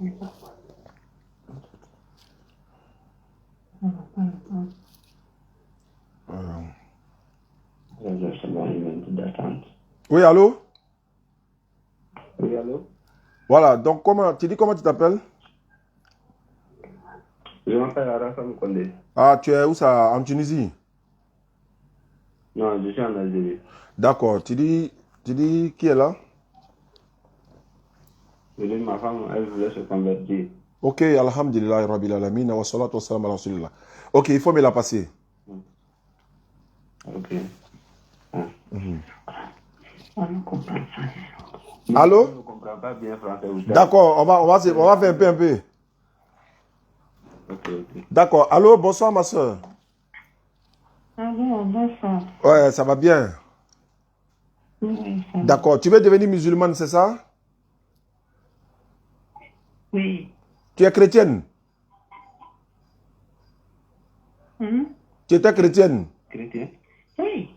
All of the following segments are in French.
Oui, allô? Oui, allô? Voilà, donc comment tu t'appelles? Je m'appelle Arafam Kondé. Ah, tu es où ça? En Tunisie? Non, je suis en Algérie. D'accord, tu dis qui est là? Je dis ma femme, elle voulait se convertir. Ok, alhamdulillah, rabbil alamin, wa salatu wa salam ala rasulillah. Ok, il faut me la passer. Ok. Allô? Je ne comprends pas bien français. D'accord, on va faire un peu. Ok, ok. D'accord, allô, bonsoir ma soeur. Allô, bonsoir. Ouais, ça va bien. Oui, ça va. D'accord, tu veux devenir musulmane, c'est ça? Oui. Tu es chrétienne? Tu étais chrétienne? Chrétien? Oui.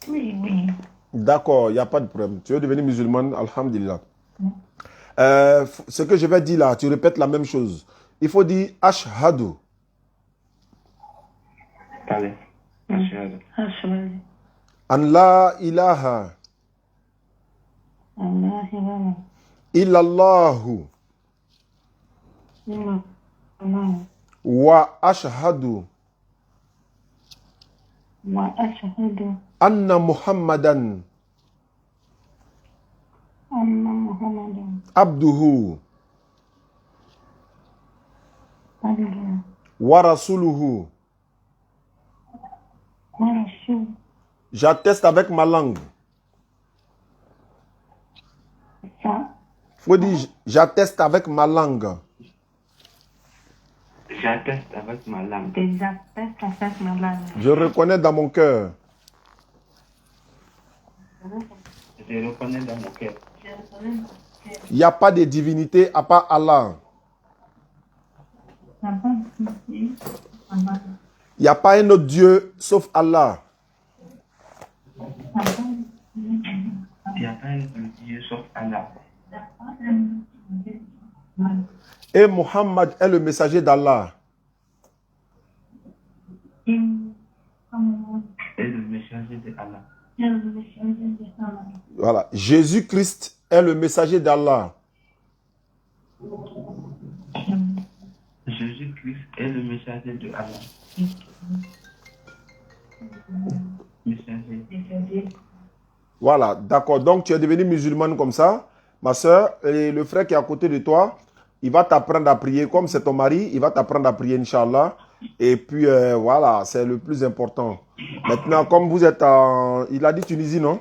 Oui, oui. D'accord, il n'y a pas de problème. Tu veux devenir musulmane, alhamdulillah. Ce que je vais dire là, tu répètes la même chose. Il faut dire ashhadu. Allez. Ashhadu. Ashhadu An la ilaha an la ilaha illallahu illallah wa ashhadu wa ashhadu anna muhammadan anna Muhammadan abduhu abduhu wa rasuluhu. wa rasuluhu. J'atteste avec ma langue. Ça, Faut dire j'atteste avec ma langue. J'atteste avec ma langue. des attestes avec ma langue. Je reconnais dans mon cœur Je reconnais dans mon cœur. il n'y a pas de divinité à part Allah. Il n'y a pas un autre Dieu sauf Allah. Il n'y a pas un Dieu sauf Allah. Et Muhammad est le messager d'Allah. Et le messager de Allah. Voilà. Jésus-Christ est le messager d'Allah. Jésus-Christ est le messager de Allah. Messager. Voilà, d'accord. Donc, tu es devenu musulmane comme ça, ma soeur, et le frère qui est à côté de toi, il va t'apprendre à prier. Comme c'est ton mari, il va t'apprendre à prier, Inch'Allah. Et puis, voilà, c'est le plus important. Maintenant, comme vous êtes en... Il a dit Tunisie, non?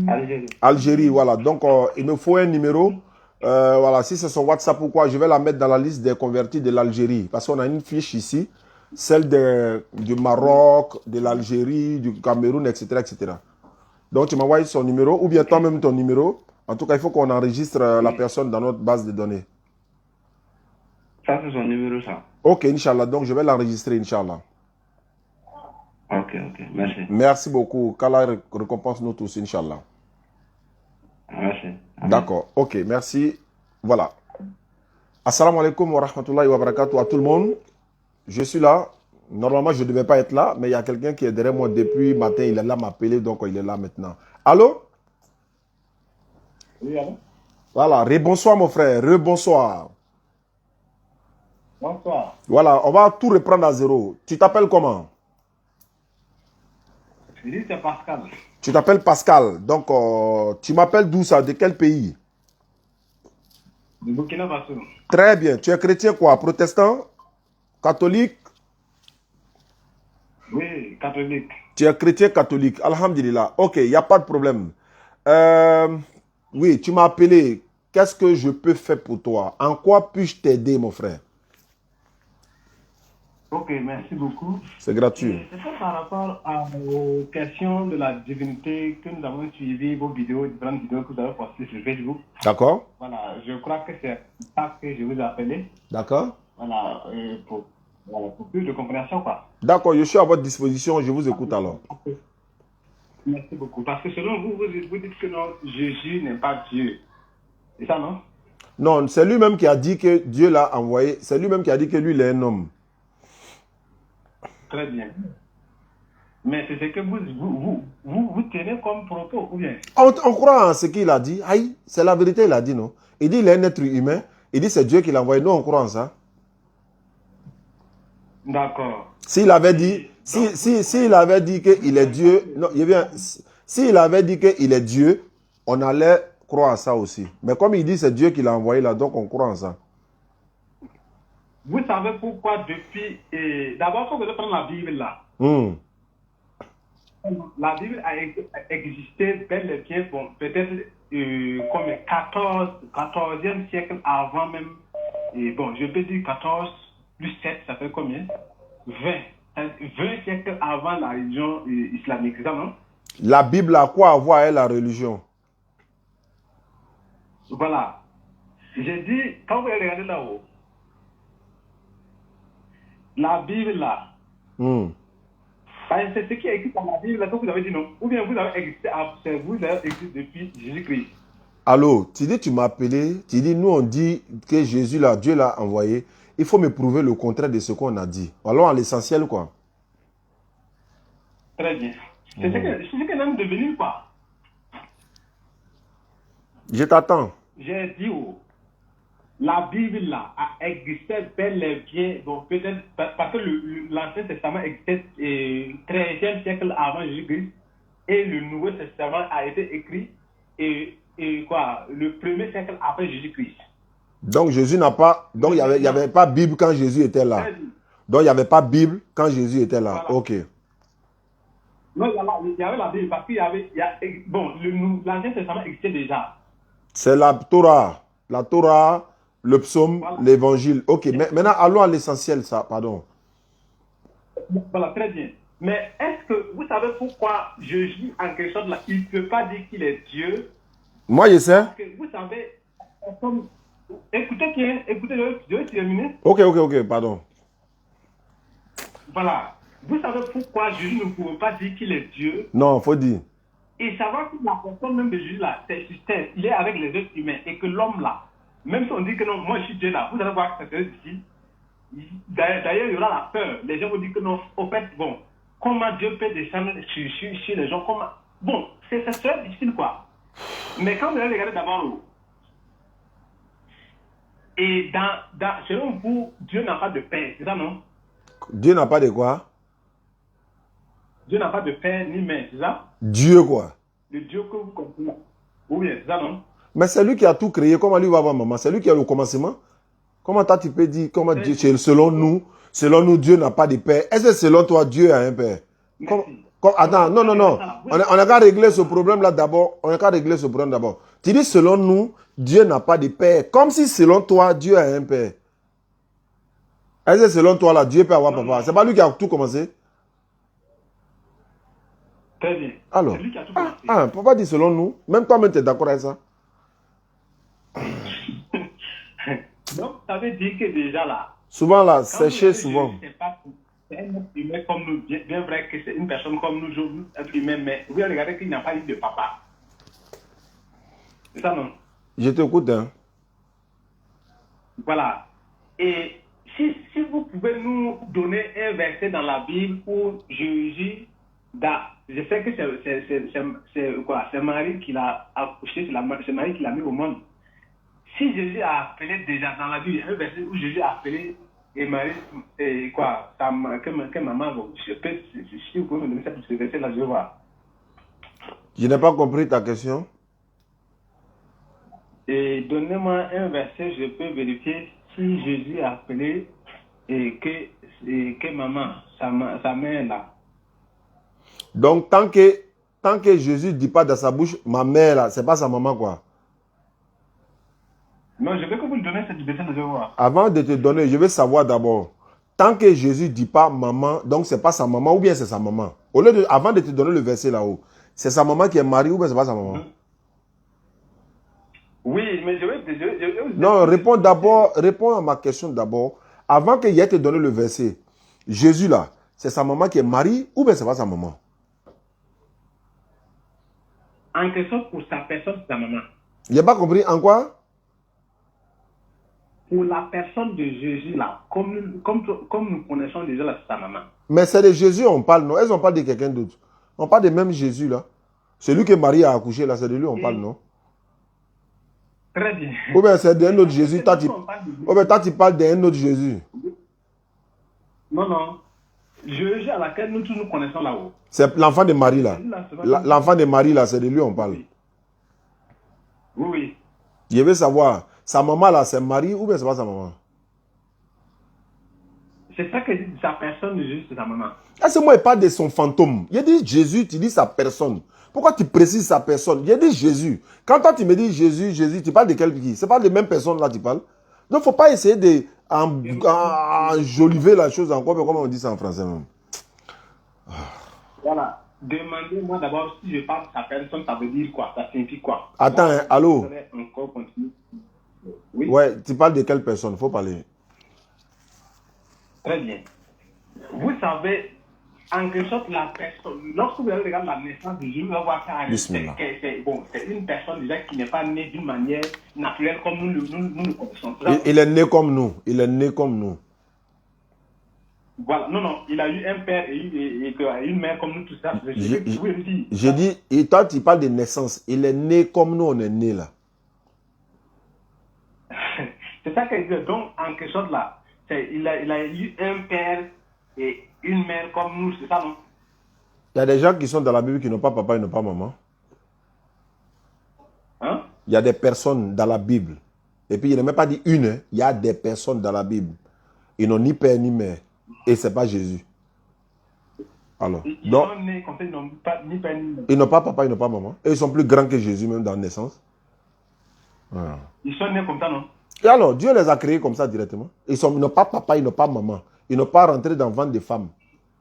Algérie. Algérie, voilà. Donc, il me faut un numéro. Voilà, si c'est son WhatsApp ou quoi, je vais la mettre dans la liste des convertis de l'Algérie. Parce qu'on a une fiche ici, celle du Maroc, de l'Algérie, du Cameroun, etc., etc. Donc, tu m'envoies son numéro ou bien toi-même ton numéro. En tout cas, il faut qu'on enregistre la personne dans notre base de données. Ça, c'est son numéro, ça. Ok, Inch'Allah. Donc, je vais l'enregistrer, Inch'Allah. Ok, ok. Merci. Merci beaucoup. Qu'Allah récompense nous tous, Inch'Allah. Merci. D'accord. Ok, merci. Voilà. Assalamu alaikum wa rahmatullahi wa barakatuh à tout le monde. Je suis là. Normalement, je ne devais pas être là, mais il y a quelqu'un qui est derrière moi depuis matin. Il est là, m'appeler, donc il est là maintenant. Allô? Oui, allô? Voilà. Rebonsoir, mon frère. Rebonsoir. Bonsoir. Voilà, on va tout reprendre à zéro. Tu t'appelles comment? Je dis c'est Pascal. Tu t'appelles Pascal. Donc, tu m'appelles d'où ça? De quel pays? Du Burkina Faso. Très bien. Tu es chrétien quoi? Protestant? Catholique? Oui, catholique. Tu es chrétien catholique. Alhamdulillah. Ok, il n'y a pas de problème. Oui, tu m'as appelé. Qu'est-ce que je peux faire pour toi? En quoi puis-je t'aider, mon frère? Ok, merci beaucoup. C'est gratuit. C'est par rapport aux questions de la divinité que nous avons suivi vos vidéos, différentes vidéos que vous avez postées sur Facebook. D'accord? Voilà, je crois que c'est ça que je vous ai appelé. D'accord? Voilà, pour plus de compréhension, quoi. D'accord, je suis à votre disposition. Je vous écoute alors. Merci beaucoup. Parce que selon vous, vous dites que non, Jésus n'est pas Dieu. C'est ça, non? Non, c'est lui-même qui a dit que Dieu l'a envoyé. C'est lui-même qui a dit que lui, il est un homme. Très bien. Mais c'est ce que vous tenez comme propos, ou bien? On croit en ce qu'il a dit. Aïe, c'est la vérité, il a dit, non? Il dit il est un être humain. Il dit c'est Dieu qui l'a envoyé. Nous, on croit en ça. D'accord. S'il avait dit, s'il avait dit qu'il est Dieu, non, il vient. S'il avait dit qu'il est Dieu, on allait croire à ça aussi. Mais comme il dit c'est Dieu qui l'a envoyé là, donc on croit en ça. Vous savez pourquoi depuis... D'abord, il faut que je prenne la Bible là. La Bible a existé bel et bien, bon, peut-être comme 14e siècle avant même. Et bon, je peux dire 14 plus 7, ça fait combien? 20 siècles avant la religion islamique, c'est ça, non? La Bible a quoi à voir avec la religion? Voilà. J'ai dit, quand vous regardez là-haut, la Bible là, c'est ce qui est écrit dans la Bible là que vous avez dit non. Ou bien vous avez existé, vous avez existé depuis Jésus-Christ. Allô, tu dis, tu m'as appelé, tu dis, nous on dit que Jésus là, Dieu l'a envoyé. Il faut me prouver le contraire de ce qu'on a dit. Alors à l'essentiel quoi. Très bien. C'est ce que nous devenu quoi. Je t'attends. J'ai dit, la Bible là a existé bel et bien, bon, peut-être parce que l'Ancien Testament existait 13e siècle avant Jésus-Christ et le Nouveau Testament a été écrit le premier siècle après Jésus-Christ. Donc Jésus n'a pas, donc il n'y avait pas Bible quand Jésus était là. Donc il n'y avait pas Bible quand Jésus était là. Voilà. Ok. Non, il y avait la Bible parce qu'il y avait, bon, l'Ancien Testament existait déjà. C'est la Torah. La Torah, le psaume, voilà. L'évangile. Ok, mais maintenant allons à l'essentiel, ça, pardon. Voilà, très bien. Mais est-ce que vous savez pourquoi Jésus en quelque sorte là, il ne peut pas dire qu'il est Dieu? Moi, je sais. Parce que vous savez, écoutez, je vais terminer. Ok, pardon. Voilà. Vous savez pourquoi Jésus ne pouvait pas dire qu'il est Dieu? Non, il faut dire. Et savoir que la personne même de Jésus là, c'est système, il est avec les êtres humains et que l'homme là, même si on dit que non, moi je suis Dieu là, vous allez voir que c'est ici. D'ailleurs, il y aura la peur. Les gens vont dire que non, au fait, bon, comment Dieu peut descendre sur les gens, comment. Bon, c'est très difficile quoi. Mais quand vous allez regarder d'abord, et selon vous, Dieu n'a pas de père, c'est ça non? Dieu n'a pas de quoi? Dieu n'a pas de père ni mère, c'est ça? Dieu quoi? Le Dieu que vous comprenez. Oui, c'est ça non? Mais c'est lui qui a tout créé, comment lui va avoir maman? C'est lui qui a le commencement? Comment toi tu peux dire, comment Dieu, selon nous, Dieu n'a pas de père? Est-ce que selon toi, Dieu a un père? Attends, non. On n'a qu'à régler ce problème-là d'abord. Tu dis selon nous, Dieu n'a pas de père. Comme si selon toi, Dieu a un père. Est-ce que selon toi, là, Dieu peut avoir papa? C'est pas lui qui a tout commencé? Très bien. Alors, c'est lui qui a tout commencé. Papa dit selon nous. Même toi-même, tu es d'accord avec ça? Donc, ça veut dire que déjà là... Souvent là, sécher souvent. C'est un être humain comme nous, bien vrai que c'est une personne comme nous, être humain, mais vous regardez qu'il n'a pas eu de papa. C'est ça non? Je t'écoute, hein. Voilà. Et si vous pouvez nous donner un verset dans la Bible où Jésus, je sais que c'est Marie qui l'a accouché, c'est Marie qui l'a mis au monde. Si Jésus a appelé déjà dans la Bible, un verset où Jésus a appelé et Marie, que maman, je peux, si vous pouvez me donner ça pour ce verset-là, je vais voir. Je n'ai pas compris ta question. Et donnez-moi un verset, je peux vérifier si Jésus a appelé et que maman, sa mère là. Donc, tant que Jésus ne dit pas dans sa bouche, ma mère là, c'est pas sa maman quoi. Non, je veux que vous me donnez cette verset, je vais voir. Avant de te donner, je veux savoir d'abord. Tant que Jésus ne dit pas maman, donc c'est pas sa maman ou bien c'est sa maman. Avant de te donner le verset là-haut, c'est sa maman qui est mariée ou bien c'est pas sa maman? Oui, mais je vais... Non, réponds à ma question d'abord. Avant qu'il y ait te donné le verset, Jésus là, c'est sa maman qui est mariée ou bien c'est pas sa maman? En quelque sorte, pour sa personne, c'est sa maman. Il n'a pas compris en quoi? pour la personne de Jésus, là, comme nous connaissons déjà là, sa maman. Mais c'est de Jésus on parle, non? Elles ont pas de quelqu'un d'autre. On parle de même Jésus, là. Celui que Marie a accouché, là, c'est de lui on parle, non? Très bien. Ou bien c'est d'un autre Jésus. Ou bien toi, tu parles d'un autre Jésus. Non, non. Jésus à laquelle nous tous nous connaissons là-haut. C'est l'enfant de Marie, là. L'enfant de Marie, là, c'est de lui on parle. Oui. Oui. Je veux savoir, sa maman, là, c'est Marie ou bien c'est pas sa maman? C'est ça que dit sa personne de Jésus, c'est sa maman. Ah, c'est moi, il parle de son fantôme. Il dit Jésus, tu dis sa personne. Pourquoi tu précises sa personne? Il dit Jésus. Quand toi, tu me dis Jésus, Jésus, tu parles de quel qui? C'est pas de même personne là, tu parles. Donc, il ne faut pas essayer d'enjoliver la chose encore, mais comment on dit ça en français même? Voilà. Demandez-moi d'abord si je parle de sa personne, ça veut dire quoi? Ça signifie quoi? Attends, Moi, hein, allô? je vais encore continuer. Oui. Ouais, tu parles de quelle personne? Il faut parler. Très bien. Vous savez, en quelque sorte, la personne, lorsque vous allez regarder la naissance de Jésus, vous allez voir que c'est une personne déjà qui n'est pas née d'une manière naturelle comme nous le connaissons. Il est né comme nous. Il est né comme nous. Voilà, non, il a eu un père et une mère comme nous, tout ça. J'ai dit, et toi tu parles de naissance. Il est né comme nous, on est né là. C'est ça qu'elle dit. Donc, en quelque sorte là, il a eu un père et une mère comme nous, c'est ça, non? Il y a des gens qui sont dans la Bible qui n'ont pas papa et n'ont pas maman. Hein? Il y a des personnes dans la Bible. Et puis, il n'a même pas dit une. Hein. Il y a des personnes dans la Bible. Ils n'ont ni père ni mère. Et ce n'est pas Jésus. Alors, Ils donc, sont nés comme ça, ils n'ont pas ni père ni mère. ils n'ont pas papa, ils n'ont pas maman. Et ils sont plus grands que Jésus, même dans la naissance. Voilà. Ils sont nés comme ça, non? Et alors, Dieu les a créés comme ça directement. Ils n'ont pas papa, ils n'ont pas maman. Ils n'ont pas rentré dans le ventre des femmes.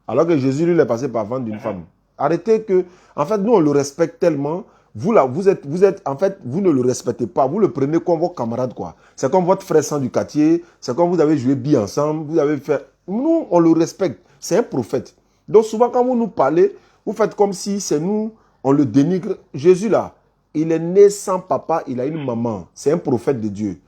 Alors que Jésus, lui, il est passé par le ventre d'une femme. Arrêtez que... En fait, nous, on le respecte tellement. Vous, là, vous êtes... En fait, vous ne le respectez pas. Vous le prenez comme vos camarades, quoi. C'est comme votre frère sang du quartier. C'est comme vous avez joué bien ensemble. Vous avez fait... Nous, on le respecte. C'est un prophète. Donc, souvent, quand vous nous parlez, vous faites comme si c'est nous, on le dénigre. Jésus, là, il est né sans papa, il a une maman. C'est un prophète de Dieu.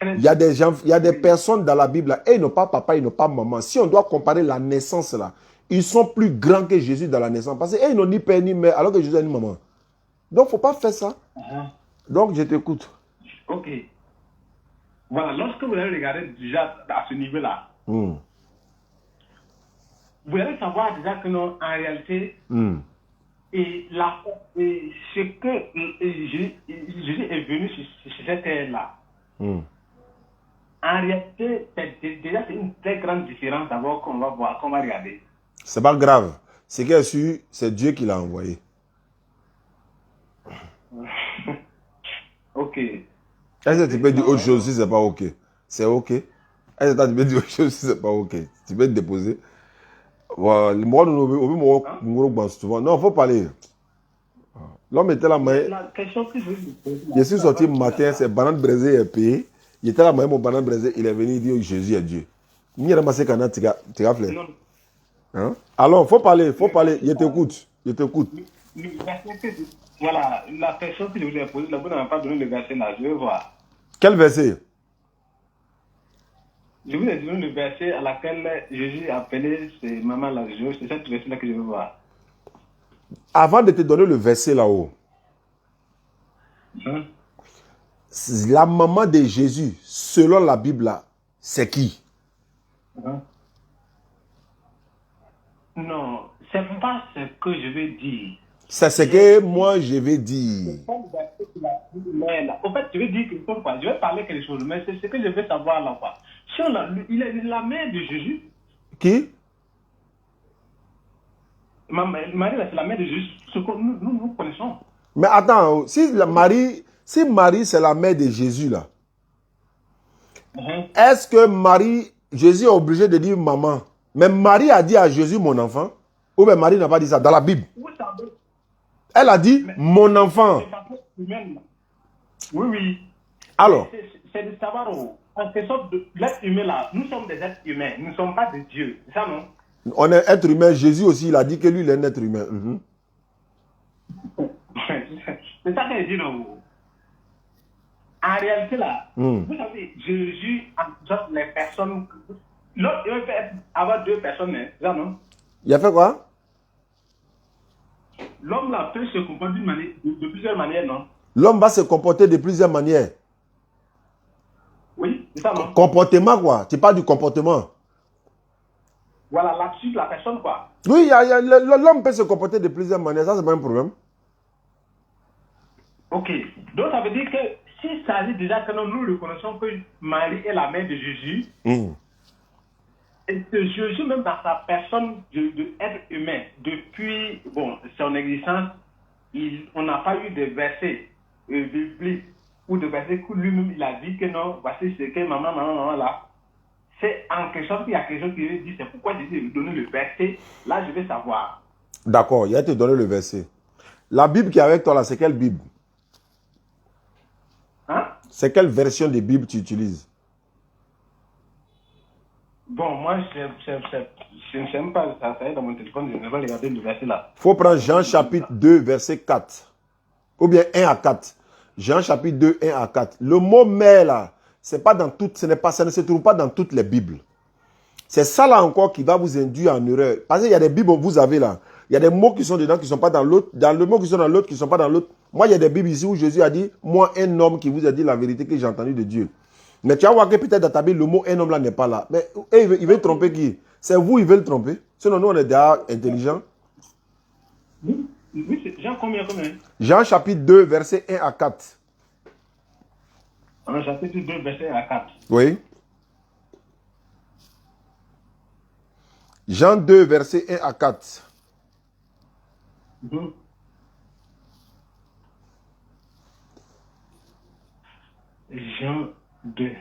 Il y a des gens, il y a des personnes dans la Bible là, et ils n'ont pas papa, ils n'ont pas maman. Si on doit comparer la naissance là, ils sont plus grands que Jésus dans la naissance. Parce qu'ils n'ont ni père ni mère, alors que Jésus a une maman. Donc, il ne faut pas faire ça. Donc, je t'écoute. Ok. Voilà, lorsque vous allez regarder déjà à ce niveau-là, vous allez savoir déjà que non, en réalité, et ce que Jésus est venu sur cette terre-là, en réalité, déjà c'est une très grande différence d'abord qu'on va voir, qu'on va regarder. C'est pas grave. Ce qui est sûr, c'est Dieu qui l'a envoyé. Ok. Est-ce que tu peux dire autre chose si c'est pas ok? C'est ok. Est-ce que tu peux dire autre chose si c'est pas ok? Tu peux te déposer. Voilà. Moi, non, il faut parler. L'homme était là, mais. La question que je veux vous poser. Je suis sorti le matin, c'est banane braisée est payé. Il était là, mon banane braisée, il est venu dire Jésus est Dieu. Il y a ramassé quand tu as fait. Hein? Alors, il faut parler. Je t'écoute. Voilà, la question que je vous ai posée, là, vous n'avez pas donné le verset là, je vais voir. Quel verset? Je vous ai donné le verset à laquelle Jésus a appelé ses mamans là, c'est cette verset là que je veux voir. Avant de te donner le verset là-haut, la maman de Jésus, selon la Bible là, c'est qui? Non, c'est pas ce que je vais dire. C'est ce que moi je vais dire. En fait, je vais dire quelque chose, quoi. Je vais parler quelque chose, mais c'est ce que je veux savoir là, quoi. Si il est la mère de Jésus. Qui? Marie, c'est la mère de Jésus, ce que nous connaissons. Mais attends, si Marie c'est la mère de Jésus là, est-ce que Jésus est obligé de dire maman? Mais Marie a dit à Jésus mon enfant? Ou bien Marie n'a pas dit ça dans la Bible? Elle a dit mon enfant. Oui. Alors? C'est de savoir, en quelque sorte, l'être humain là, nous sommes des êtres humains, nous ne sommes pas des dieux, c'est ça non? On est être humain. Jésus aussi, il a dit que lui, il est un être humain. C'est ça qu'elle dit, non? En réalité, là, Hmm. vous savez, Jésus entre les personnes. L'autre, il peut avoir deux personnes, hein, ça, non? Il a fait quoi? L'homme, là, peut se comporter d'une manière, de plusieurs manières, non? L'homme va se comporter de plusieurs manières. Oui, c'est ça, non? Comportement, quoi. Tu parles du comportement. Voilà, là-dessus, la personne, quoi. Oui, l'homme peut se comporter de plusieurs manières. Ça, c'est pas un problème. Ok. Donc, ça veut dire que s'il s'agit déjà que nous reconnaissons que Marie est la mère de Jésus, Hmm. et que Jésus, même dans sa personne de être humain, depuis son existence, on n'a pas eu de versets bibliques ou de versets que lui-même il a dit que non, voici ce que maman là. C'est en quelque sorte qu'il y a quelque chose qui lui dit, c'est pourquoi Jésus lui donner le verset. Là, je vais savoir. D'accord, il a te donné le verset. La Bible qui est avec toi, là, c'est quelle Bible? Hein? C'est quelle version de Bible tu utilises? Bon, moi, je ne sais même pas, ça est dans mon téléphone, je ne vais pas regarder le verset là. Il faut prendre Jean chapitre 2, verset 4. Ou bien 1 à 4. Jean chapitre 2, 1 à 4. Le mot mère là, c'est pas dans toutes, ça ne se trouve pas dans toutes les Bibles. C'est ça là encore qui va vous induire en erreur. Parce qu'il y a des Bibles que vous avez là. Il y a des mots qui sont dedans qui ne sont pas dans l'autre. Dans le mot qui sont dans l'autre qui ne sont pas dans l'autre. Moi, il y a des Bibles ici où Jésus a dit, moi, un homme qui vous a dit la vérité que j'ai entendue de Dieu. Mais tu vas voir que peut-être dans ta Bible, le mot un homme là n'est pas là. Mais il veut tromper qui? C'est vous, il veut le tromper. Sinon, nous, on est déjà intelligents. Oui, c'est Jean combien? Jean chapitre 2, verset 1 à 4. En chapitre 2, verset 1 à 4. Oui. Jean 2, verset 1 à 4. Mhm. Jean 2.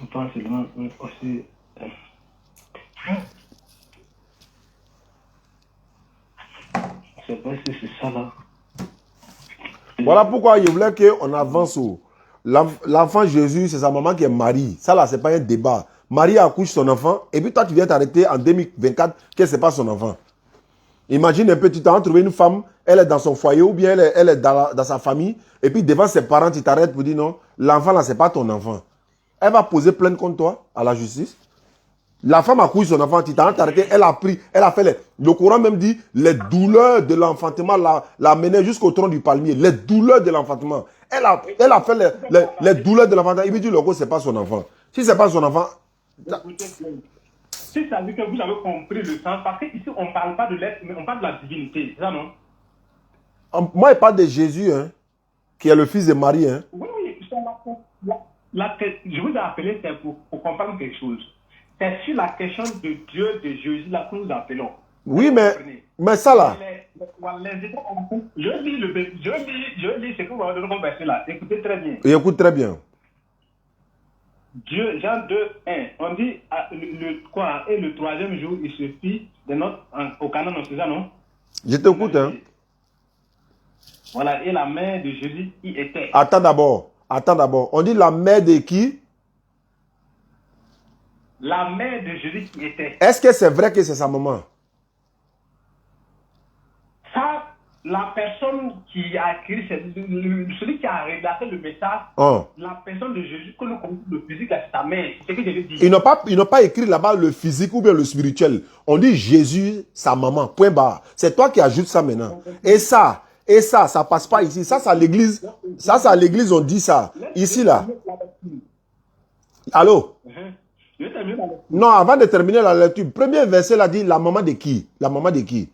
On pense seulement aussi. Je ne sais pas si c'est ça là. Voilà pourquoi je voulais qu'on avance. L'enfant Jésus, c'est sa maman qui est Marie. Ça là, c'est pas un débat. Marie accouche son enfant et puis toi, tu viens t'arrêter en 2024 que ce n'est pas son enfant. Imagine un peu, tu t'as trouvé une femme, elle est dans son foyer ou bien elle est dans sa famille et puis devant ses parents, tu t'arrêtes pour dire non, l'enfant là, ce n'est pas ton enfant. Elle va poser plainte contre toi à la justice. La femme accouche son enfant, tu t'as arrêté, elle a fait le Coran même dit les douleurs de l'enfantement l'a mené jusqu'au tronc du palmier. Les douleurs de l'enfantement. Elle a fait les douleurs de l'enfantement. Il veut dire que ce n'est pas son enfant. Si ce n'est pas son enfant. Si ça veut dire que vous avez compris le sens, parce qu'ici on ne parle pas de l'être, mais on parle de la divinité, c'est ça non? Moi, il parle de Jésus, hein, qui est le fils de Marie. Hein. Oui, je vous ai appelé pour comprendre quelque chose. C'est sur la question de Dieu, de Jésus, là que nous appelons. Oui, mais ça là. Je lis ce que vous avez conversé là. Écoutez très bien. Et écoute très bien. Dieu, Jean 2, 1, on dit quoi? Et le troisième jour, il se fit de notre au Canaan, c'est ça, non? Je t'écoute, hein. Voilà, et la mère de Jésus y était. Attends d'abord. On dit la mère de qui? La mère de Jésus qui était. Est-ce que c'est vrai que c'est sa maman? Ça, la personne qui a écrit, celui qui a rédacté le message, la personne de Jésus, que nous connaissons le physique, c'est sa mère. C'est ce que je veux dire. Ils n'ont pas écrit là-bas le physique ou bien le spirituel. On dit Jésus, sa maman, point barre. C'est toi qui ajoutes ça maintenant. Et ça passe pas ici. Ça, c'est à l'église. Ça, c'est à l'église, on dit ça. Ici, là. Allô? Non, avant de terminer la lecture, premier verset là dit la maman de qui? La maman de qui?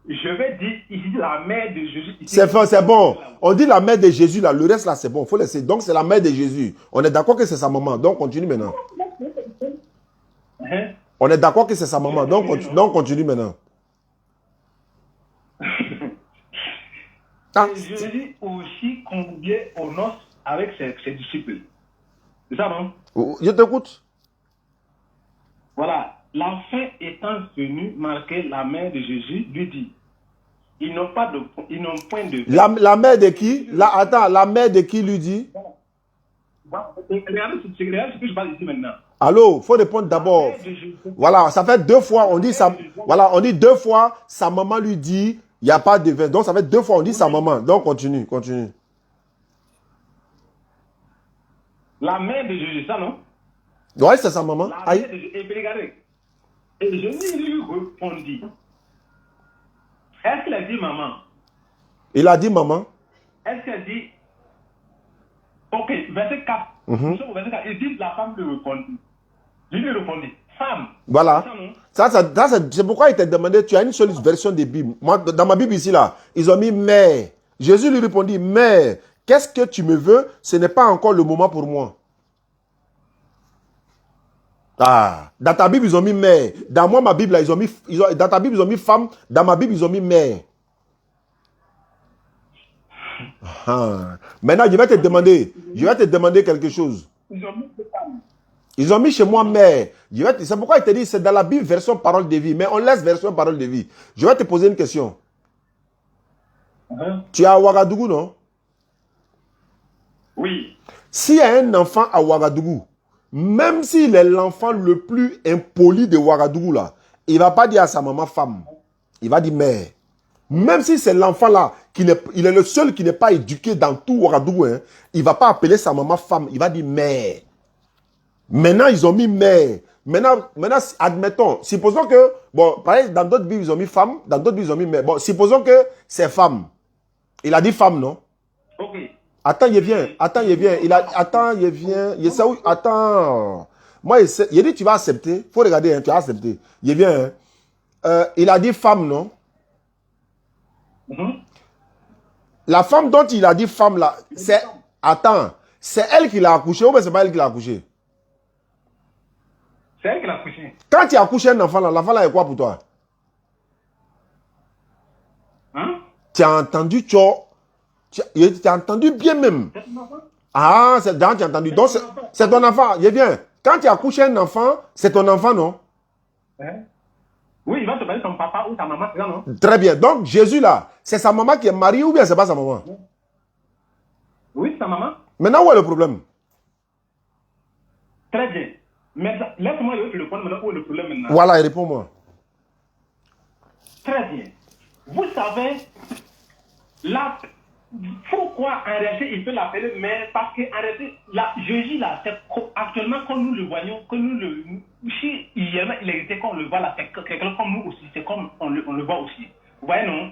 Je vais dire ici la mère de Jésus. C'est bon. On dit la mère de Jésus là. Le reste là, c'est bon. Faut laisser. Donc, c'est la mère de Jésus. On est d'accord que c'est sa maman. Donc, continue maintenant. On est d'accord que c'est sa maman. Donc, continue maintenant. Jésus aussi conviait aux noces avec ses disciples. C'est ça, non? Je t'écoute. Voilà. L'enfant étant venu marquer la mère de Jésus, lui dit, ils n'ont point de... La mère de qui? La mère de qui lui dit? Regardez ce que je parle ici maintenant. Allô, il faut répondre d'abord. Voilà, ça fait deux fois, on dit ça. Voilà, on dit deux fois, sa maman lui dit, Il n'y a pas de vin. Donc, ça fait 2 fois, on dit sa maman. Donc, continue, continue. La mère de Jésus, ça non? Ouais, c'est sa maman. La Aïe. mère de Jésus. Et puis regardez. Et Jésus lui répondit. Est-ce qu'il a dit maman? Il a dit maman. Est-ce qu'il a dit... Ok, verset 4. Nous sommes au verset 4. Il dit la femme lui répondit. Lui répondit. Femme. Voilà. Ça, non? C'est pourquoi il t'a demandé, tu as une seule version des Bibles. Moi, dans ma Bible ici, là, ils ont mis mère. Jésus lui répondit, mère, qu'est-ce que tu me veux? Ce n'est pas encore le moment pour moi. Ah, dans ta Bible, ils ont mis mère. Dans moi, ma Bible, là, dans ta Bible, ils ont mis femme. Dans ma Bible, ils ont mis mère. Ah. Maintenant, je vais te demander quelque chose. Ils ont mis femme. Ils ont mis chez moi mère. C'est pourquoi il te dit, c'est dans la Bible version parole de vie. Mais on laisse version parole de vie. Je vais te poser une question. Tu es à Ouagadougou, non? Oui. S'il y a un enfant à Ouagadougou, même s'il est l'enfant le plus impoli de Ouagadougou, là, il ne va pas dire à sa maman femme. Il va dire mère. Même si c'est l'enfant là, il est le seul qui n'est pas éduqué dans tout Ouagadougou, hein, il ne va pas appeler sa maman femme. Il va dire mère. Maintenant, ils ont mis mère. Maintenant, admettons, supposons que, bon, pareil, dans d'autres Bibles, ils ont mis femme, dans d'autres Bibles, ils ont mis mère. Bon, supposons que c'est femme. Il a dit femme, non? Ok. Attends, il vient. Attends, il vient. Attends, il vient. Il sait où? Attends. Moi, il dit, tu vas accepter. Il faut regarder, hein, tu vas accepter. Il vient. Hein. Il a dit femme, non? La femme dont il a dit femme, là, c'est... Attends. C'est elle qui l'a accouché ou bien c'est pas elle qui l'a accouché? C'est elle qui l'a accouché. Quand tu as accouché un enfant, là, l'enfant là est quoi pour toi? Hein? Tu as entendu, tu as entendu bien même. C'est ton enfant? Ah, tu as entendu. Donc, c'est ton enfant. Il vient. Quand tu as accouché un enfant, c'est ton enfant, non? Hein? Oui, il va te parler son papa ou ta maman, c'est ça, non? Très bien. Donc, Jésus, là, c'est sa maman qui est mariée ou bien c'est pas sa maman? Oui, c'est ta maman. Maintenant, où est le problème? Très bien. Mais laisse-moi le prendre maintenant. Où est le problème maintenant? Voilà, réponds-moi. Très bien. Vous savez, là, pourquoi en réalité il peut l'appeler mère? Parce qu'en réalité, Jésus là, c'est actuellement comme nous le voyons, que nous le. Si hier il était comme on le voit là, c'est quelqu'un comme nous aussi, c'est comme on le voit aussi. Vous voyez, non?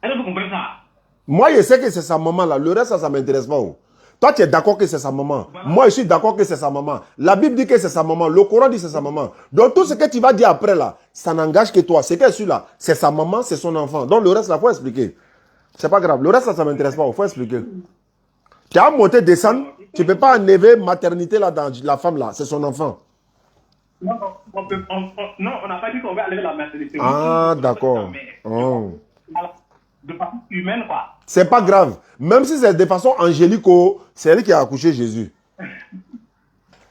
Est-ce que vous comprenez ça? Moi, je sais que c'est sa maman là. Le reste, ça ne m'intéresse pas. Oh. Toi, tu es d'accord que c'est sa maman. Voilà. Moi, je suis d'accord que c'est sa maman. La Bible dit que c'est sa maman. Le Coran dit que c'est sa maman. Donc, tout ce que tu vas dire après là, ça n'engage que toi. C'est qu'elle suit là, c'est sa maman, c'est son enfant. Donc, le reste là, il faut expliquer. C'est pas grave. Le reste là, ça ne m'intéresse pas. Il faut expliquer. Tu as monté, descendre. Tu ne peux pas enlever maternité là dans la femme là. C'est son enfant. Non, on n'a pas dit qu'on va enlever la maternité. Ah, d'accord. Oh. De façon humaine, quoi. C'est pas grave. Même si c'est de façon angélique, c'est elle qui a accouché Jésus.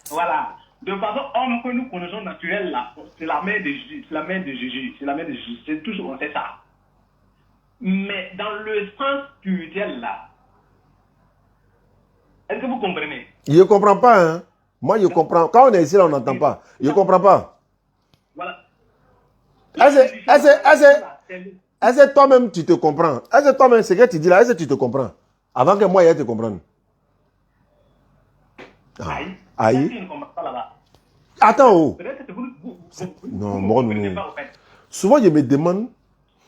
Voilà. De façon homme que nous connaissons naturelle, là, c'est la mère de Jésus. C'est la mère de Jésus. C'est la mère de Jésus. C'est tout ce qu'on sait ça. Mais dans le sens spirituel, là, est-ce que vous comprenez? Je ne comprends pas, hein. Moi, je comprends. Quand on est ici, là, on n'entend pas. Je ne comprends pas. Voilà. Est-ce que toi-même, tu te comprends? Est-ce que toi-même, ce que tu dis là, est-ce que tu te comprends? Avant que moi, je te comprenne. Ah. Aïe. Attends, oh. Non, moi, non. Souvent, je me demande,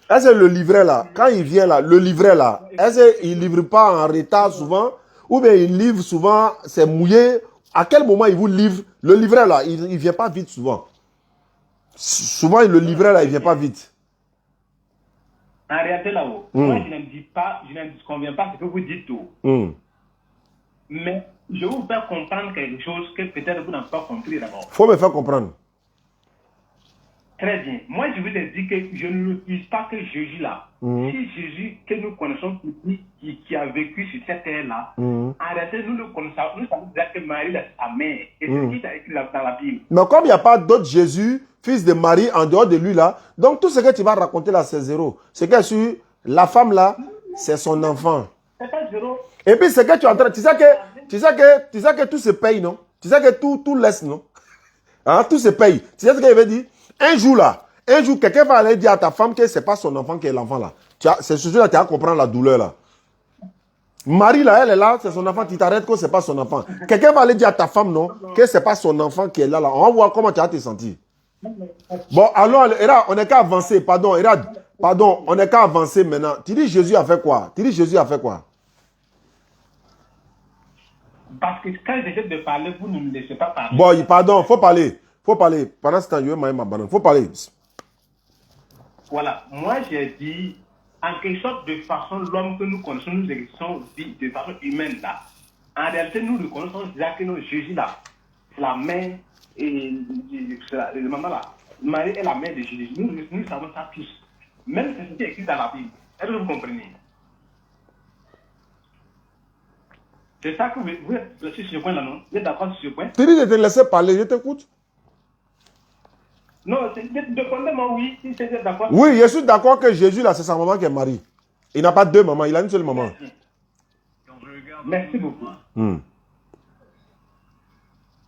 est-ce que le livret là, quand il vient là, le livret là, est-ce qu'il ne livre pas en retard souvent? Ou bien il livre souvent, c'est mouillé? À quel moment il vous livre? Le livret là, il ne vient pas vite souvent. Souvent, le livret là, il ne vient pas vite. En réalité, là-haut, moi, je ne dis pas, je ne disconviens pas ce que vous dites tout. Mais je vais vous faire comprendre quelque chose que peut-être vous n'avez pas compris d'abord. Il faut me faire comprendre. Très bien. Moi, je vous ai dit que je ne refuse pas que Jésus là, si Jésus que nous connaissons, qui a vécu sur cette terre-là, en réalité, nous le connaissons, nous savons déjà que Marie est sa mère. Et c'est ce qui est écrit dans la Bible. Mais comme il n'y a pas d'autre Jésus, fils de Marie, en dehors de lui là, donc tout ce que tu vas raconter là, c'est zéro. C'est que sur la femme là, c'est son enfant. C'est pas zéro. Et puis c'est que tu es en train, tu sais que tout se paye, non? Tu sais que tout laisse, non? Hein, tout se paye. Tu sais ce qu'il veut dire? Un jour là, Un jour, quelqu'un va aller dire à ta femme que ce n'est pas son enfant qui est l'enfant là. C'est ce jour-là, tu vas comprendre la douleur là. Marie là, elle est là, c'est son enfant, tu t'arrêtes que ce n'est pas son enfant. Quelqu'un va aller dire à ta femme, non, que ce n'est pas son enfant qui est là. On va voir comment tu vas te sentir. Bon, alors, on n'est qu'à avancer, pardon, on n'est qu'à avancer maintenant. Tu dis Jésus a fait quoi? Tu dis Jésus a fait quoi? Parce que quand j'essaie de parler, vous ne me laissez pas parler. Bon, pardon, faut parler. Faut parler. Pendant ce temps, je vais manger ma banane. Faut parler. Voilà, moi j'ai dit, en quelque sorte de façon, l'homme que nous connaissons, nous existons de façon humaine là. En réalité, nous reconnaissons déjà que notre Jésus là, c'est la mère et le maman là. Marie est la mère de Jésus. Nous savons ça tous. Même si c'est écrit dans la Bible. Est-ce que vous comprenez? C'est ça que vous êtes sur ce point là, non? Vous êtes d'accord sur ce point? Tu dis de te laisser parler, je t'écoute. Non, demandez-moi oui, si c'est d'accord. Oui, je suis d'accord que Jésus, là, c'est sa maman qui est mariée. Il n'a pas deux mamans, il a une seule maman. Merci beaucoup.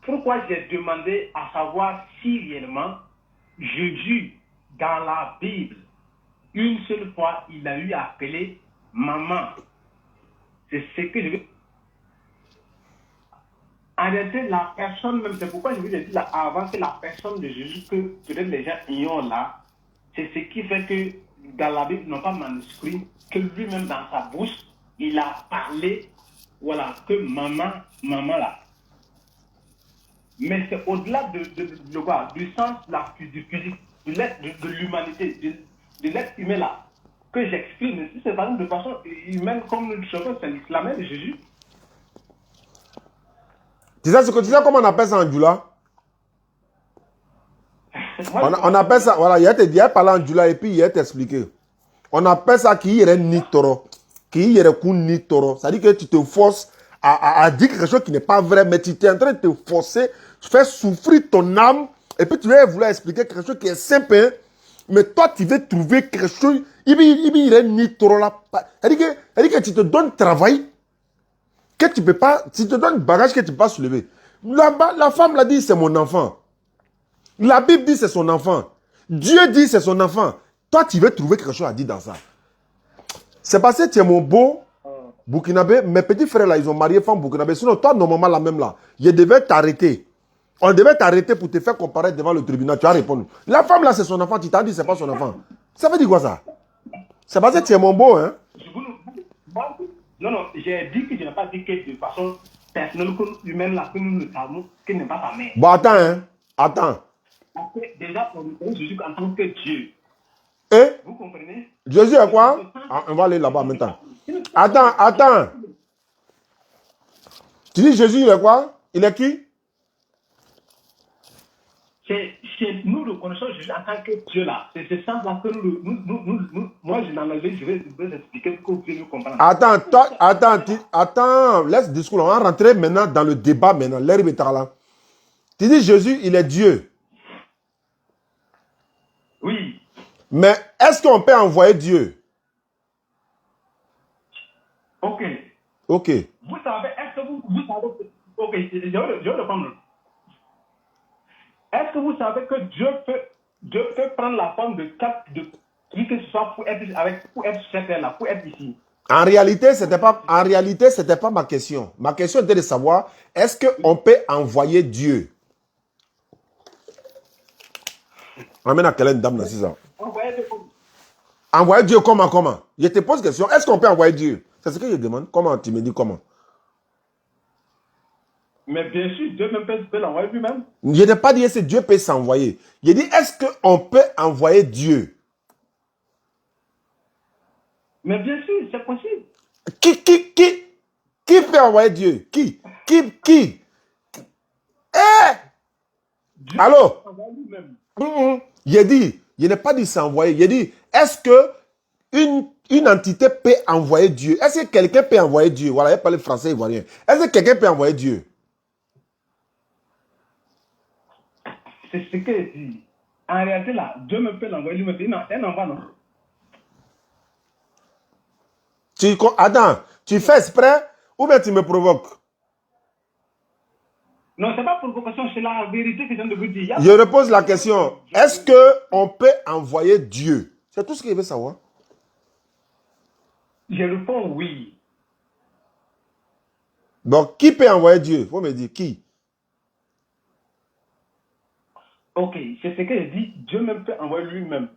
Pourquoi j'ai demandé à savoir si réellement Jésus, dans la Bible, une seule fois, il a eu appelé maman. C'est ce que je veux. En réalité, la personne même, c'est pourquoi je vous ai dit là, avant que la personne de Jésus, que peut-être les gens ignorent là, c'est ce qui fait que dans la Bible, ils n'ont pas manuscrit, que lui-même dans sa bouche, il a parlé, voilà, que maman là. Mais c'est au-delà de quoi? Du sens du physique, de l'humanité, de l'être humain là, que j'exprime. Mais si c'est pas de façon humaine, comme nous le savons, c'est la mère de Jésus. Tu sais comment on appelle ça en Djoula? On appelle ça, voilà, il y a parlé en Djoula et puis il y a t'expliqué. On appelle ça qui est ni toro. Qui est ni toro. Ça dit que tu te forces à dire quelque chose qui n'est pas vrai, mais tu es en train de te forcer, faire souffrir ton âme, et puis tu vas vouloir expliquer quelque chose qui est simple, hein, mais toi tu veux trouver quelque chose, il est ni toro là. Ça dit que tu te donnes travail, que tu peux pas, tu te donnes bagage que tu peux pas soulever. La femme l'a dit, c'est mon enfant. La Bible dit c'est son enfant. Dieu dit c'est son enfant. Toi, tu veux trouver quelque chose à dire dans ça. C'est parce que tu es mon beau Burkinabé. Mes petits frères là, ils ont marié femme Burkinabé. Sinon, toi, normalement, la même là, je devais t'arrêter. On devait t'arrêter pour te faire comparaître devant le tribunal. Tu vas répondre. La femme là, c'est son enfant. Tu t'as dit c'est pas son enfant. Ça veut dire quoi ça? C'est parce que tu es mon beau, hein? Non, j'ai dit que je n'ai pas dit que de façon personnelle, humaine, là, que nous ne savons, que n'est pas sa mère. Bon, attends, hein? Attends. Parce que déjà, on reconnaît Jésus en tant que Dieu. Et? Vous comprenez? Jésus est quoi? Ah, on va aller là-bas maintenant. Attends. Tu dis Jésus, il est quoi? Il est qui? Nous reconnaissons Jésus en tant que Dieu là. C'est ça que moi je n'en ai, je vais vous expliquer pour que vous puissiez comprendre. Attends, laisse le discours. On va rentrer maintenant dans le débat maintenant. L'air est là. Tu dis Jésus, il est Dieu. Oui. Mais est-ce qu'on peut envoyer Dieu? Ok. Vous savez, est-ce que vous savez que... Ok, je vais répondre. Est-ce que vous savez que Dieu peut prendre la forme de qui que ce soit pour être sur cette terre-là, pour être ici? En réalité, c'était pas ma question. Ma question était de savoir, est-ce qu'on peut envoyer Dieu? Amène à quelle dame là, c'est ça? Envoyer Dieu comment? Je te pose question, est-ce qu'on peut envoyer Dieu? C'est ce que je demande. Comment? Tu me dis comment? Mais bien sûr, Dieu même peut l'envoyer lui-même. Je n'ai pas dit que Dieu peut s'envoyer. J'ai dit, est-ce qu'on peut envoyer Dieu? Mais bien sûr, c'est possible. Qui peut envoyer Dieu? Qui? Allô? J'ai dit, je n'ai pas dit s'envoyer. J'ai dit, est-ce que une entité peut envoyer Dieu? Est-ce que quelqu'un peut envoyer Dieu? Voilà, il parle français ivoirien. Est-ce que quelqu'un peut envoyer Dieu? C'est ce que je dis. En réalité, là, Dieu me peut l'envoyer lui-même. Non, un envoi, non. Attends, tu fais exprès ou bien tu me provoques? Non, c'est pas provocation, c'est la vérité que je viens de vous dire. Je repose la question. Est-ce qu'on peut envoyer Dieu? C'est tout ce qu'il veut savoir. Je réponds oui. Donc, qui peut envoyer Dieu? Il faut me dire qui. Ok, c'est ce que je dis. Dieu même peut envoyer lui-même.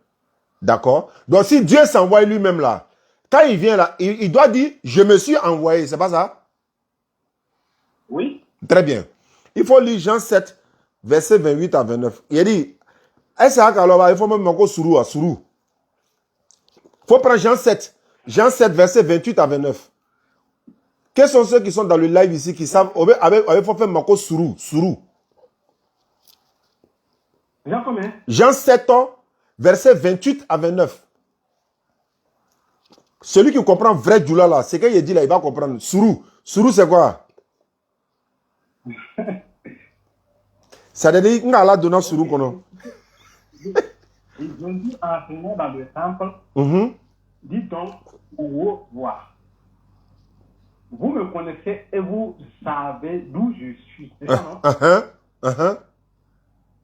D'accord? Donc, si Dieu s'envoie lui-même là, quand il vient là, il doit dire, je me suis envoyé. C'est pas ça? Oui. Très bien. Il faut lire Jean 7, versets 28 à 29. Il dit, il faut même encore sourou. Il faut prendre Jean 7, versets 28 à 29. Quels sont ceux qui sont dans le live ici qui savent, il faut faire encore sourou. Jean combien? Jean 7, versets 28 à 29. Celui qui comprend vrai Djoula là, c'est qu'il dit là, il va comprendre. Sourou, c'est quoi? Ça veut dire qu'il a donné sourou qu'on. Ils ont dit enseignant dans le temple, dit donc au revoir. Vous me connaissez et vous savez d'où je suis. C'est ça, non?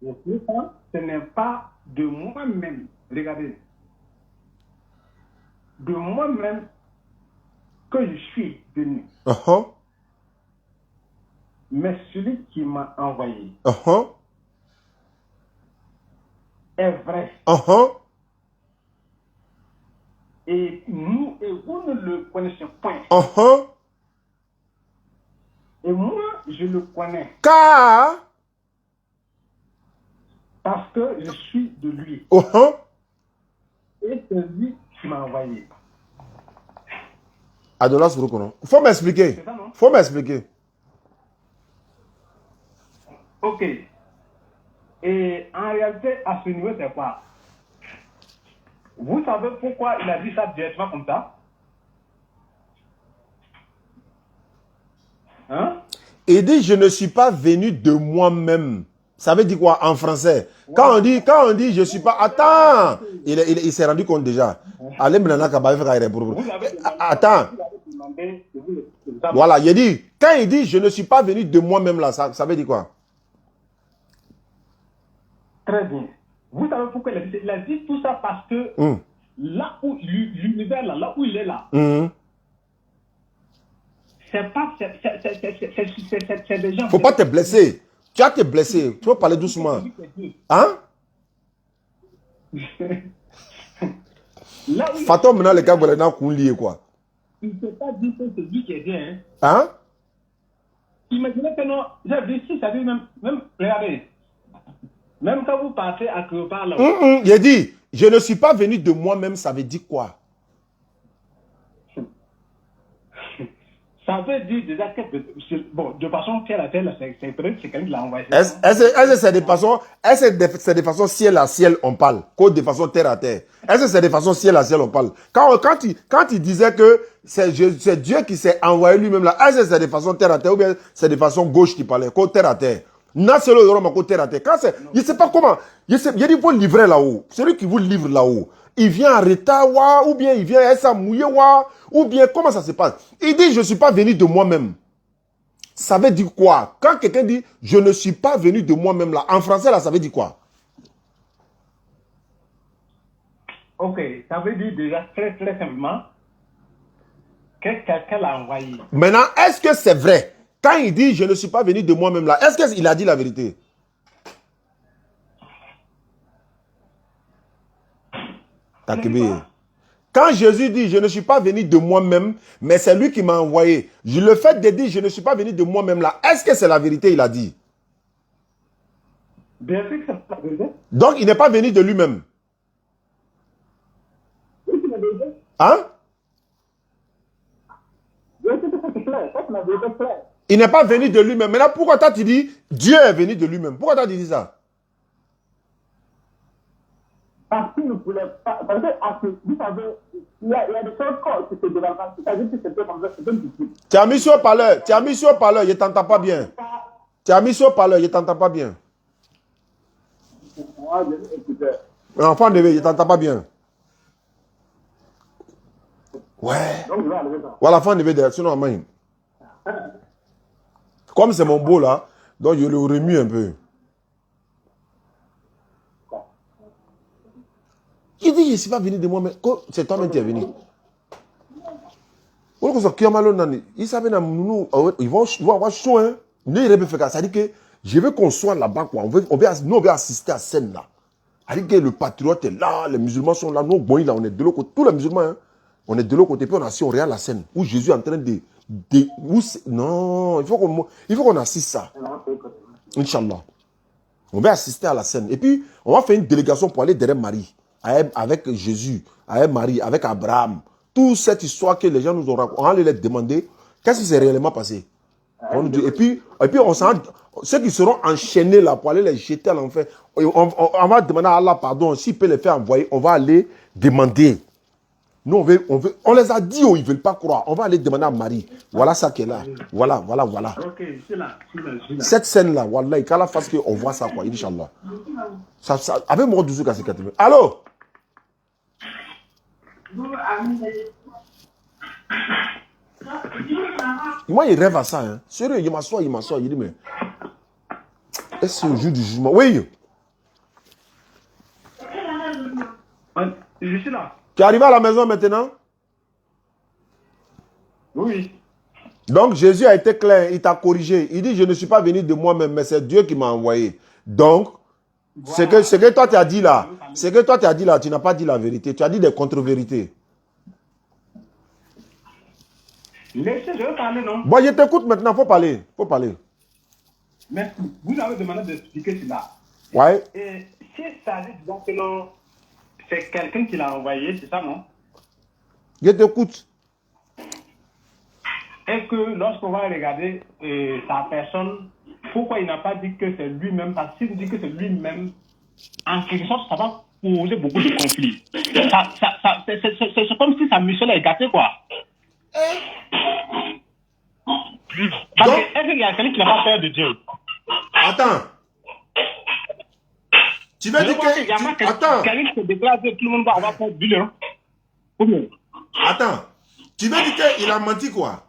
Et pourtant, ce n'est pas de moi-même. Regardez. De moi-même que je suis venu. Mais celui qui m'a envoyé est vrai. Et vous ne le connaissez point. Et moi, je le connais. Car parce que je suis de lui. Et c'est lui qui m'a envoyé. Adolas Rukono. Faut m'expliquer. C'est ça, non? Faut m'expliquer. Ok. Et en réalité, à ce niveau, c'est quoi? Vous savez pourquoi il a dit ça directement comme ça? Hein? Il dit, je ne suis pas venu de moi-même. Ça veut dire quoi en français? Quand on dit, je ne suis pas... Attends! Il s'est rendu compte déjà. Allez, attends. Voilà, il dit, quand il dit, je ne suis pas venu de moi-même là, ça veut dire quoi? Très bien. Vous savez pourquoi il a dit tout ça parce que là où l'univers là où il est là, c'est pas, c'est des gens. Faut pas te blesser. Tu as te blessé. Tu peux parler doucement. Hein? Fatom maintenant les gars veulent n'a qu'on lié quoi. Il ne peut pas dire que c'est lui qui est bien. Hein? Imaginez que non, j'ai vu si ça dit même regardez. Même quand vous partez à Cléopâtre là. Il a dit, je ne suis pas venu de moi-même, ça veut dire quoi? Ça veut dire déjà que, bon, de façon terre à terre, c'est quelqu'un qui l'a envoyé. Est-ce que c'est de façon ciel à ciel on parle, que de façon terre à terre? Est-ce que c'est de façon ciel à ciel on parle? Quand il disait que c'est Dieu qui s'est envoyé lui-même là, est-ce que c'est de façon terre à terre ou bien c'est de façon gauche qui parlait, que terre à terre? Non, c'est le terre à terre. Quand c'est, je ne sais pas comment, il y a des fois livrer là-haut. Celui qui vous livre là-haut, il vient en retard, ou bien il vient à mouillé, ou bien comment ça se passe? Il dit, je ne suis pas venu de moi-même. Ça veut dire quoi? Quand quelqu'un dit, je ne suis pas venu de moi-même là, en français là, ça veut dire quoi? Ok, ça veut dire déjà très très simplement que quelqu'un l'a envoyé. Maintenant, est-ce que c'est vrai? Quand il dit, je ne suis pas venu de moi-même là, est-ce qu'il a dit la vérité? Quand Jésus dit, je ne suis pas venu de moi-même, mais c'est lui qui m'a envoyé. Le fait de dire, je ne suis pas venu de moi-même là, est-ce que c'est la vérité, il a dit? Bien sûr que c'est la vérité. Donc, il n'est pas venu de lui-même. Oui, c'est la vérité. Hein? Bien sûr que c'est clair. C'est la vérité claire. Il n'est pas venu de lui-même. Maintenant, pourquoi tu dis, Dieu est venu de lui-même? Pourquoi tu as dit ça? Parce qu'il ne voulait pas. Parce que, vous savez, il y a des choses qui se développent. C'est-à-dire que c'est comme ça, c'est comme difficile. Tu as mis sur parleur, je ne t'entends pas bien. Tu as mis sur parleur, je ne t'entends pas bien. Enfant de je ne t'entends pas bien. Ouais. Voilà, enfant de sinon, comme c'est mon beau là, Donc, je le remue un peu. Il dit, je ne suis pas venu de moi, mais c'est toi-même qui es venu. Ils savent, ils vont avoir chaud, hein. Ça dit que je veux qu'on soit là-bas, quoi. Nous, on veut assister à cette scène là. Ça dit que le patriote est là, les musulmans sont là, nous, bon, là, on est de l'autre côté. Tous les musulmans, hein, on est de l'autre côté, puis on est assis, on regarde la scène où Jésus est en train de non, il faut qu'on assiste ça. Inch'Allah. On va assister à la scène. Et puis, on va faire une délégation pour aller derrière Marie, avec Jésus, avec Marie, avec Abraham. Toute cette histoire que les gens nous ont racontée, on va aller les demander qu'est-ce qui s'est réellement passé. Et puis ceux qui seront enchaînés là pour aller les jeter à l'enfer, on va demander à Allah pardon. S'il peut les faire envoyer, on va aller demander. Nous, on les a dit, ils ne veulent pas croire. On va aller demander à Marie. Voilà ça qui est là. Voilà. Ok, c'est là. Cette scène-là, Wallah, qu'à la face qu'on voit ça, quoi, Inch'Allah. Avec mon douzou, c'est 80. Allô? Moi, il rêve à ça. Hein. Sérieux, il m'assoit. Il dit, mais est-ce que c'est le jour du jugement? Oui. Je suis là. Tu es arrivé à la maison maintenant? Oui. Donc, Jésus a été clair, il t'a corrigé. Il dit, je ne suis pas venu de moi-même, mais c'est Dieu qui m'a envoyé. Donc, voilà. Ce que toi tu as dit là, tu n'as pas dit la vérité. Tu as dit des contre-vérités. Laissez, je veux parler, non? Bon, je t'écoute maintenant, il faut parler. Merci. Vous avez demandé d'expliquer cela. Ouais. Et si ça dit donc que non, c'est quelqu'un qui l'a envoyé, c'est ça, non? Je t'écoute. Est-ce que lorsqu'on va regarder sa personne, pourquoi il n'a pas dit que c'est lui-même? Parce que s'il dit que c'est lui-même, en quelque sorte, ça va poser beaucoup de conflits. C'est comme si sa mission est gâtée, quoi. Parce que est-ce qu'il y a quelqu'un qui n'a pas peur de Dieu? Attends. Tu veux dire que... Attends. Quelqu'un qui se déclare que tout le monde va avoir peur de Dieu, hein? Attends. Tu veux dire qu'il a menti, quoi?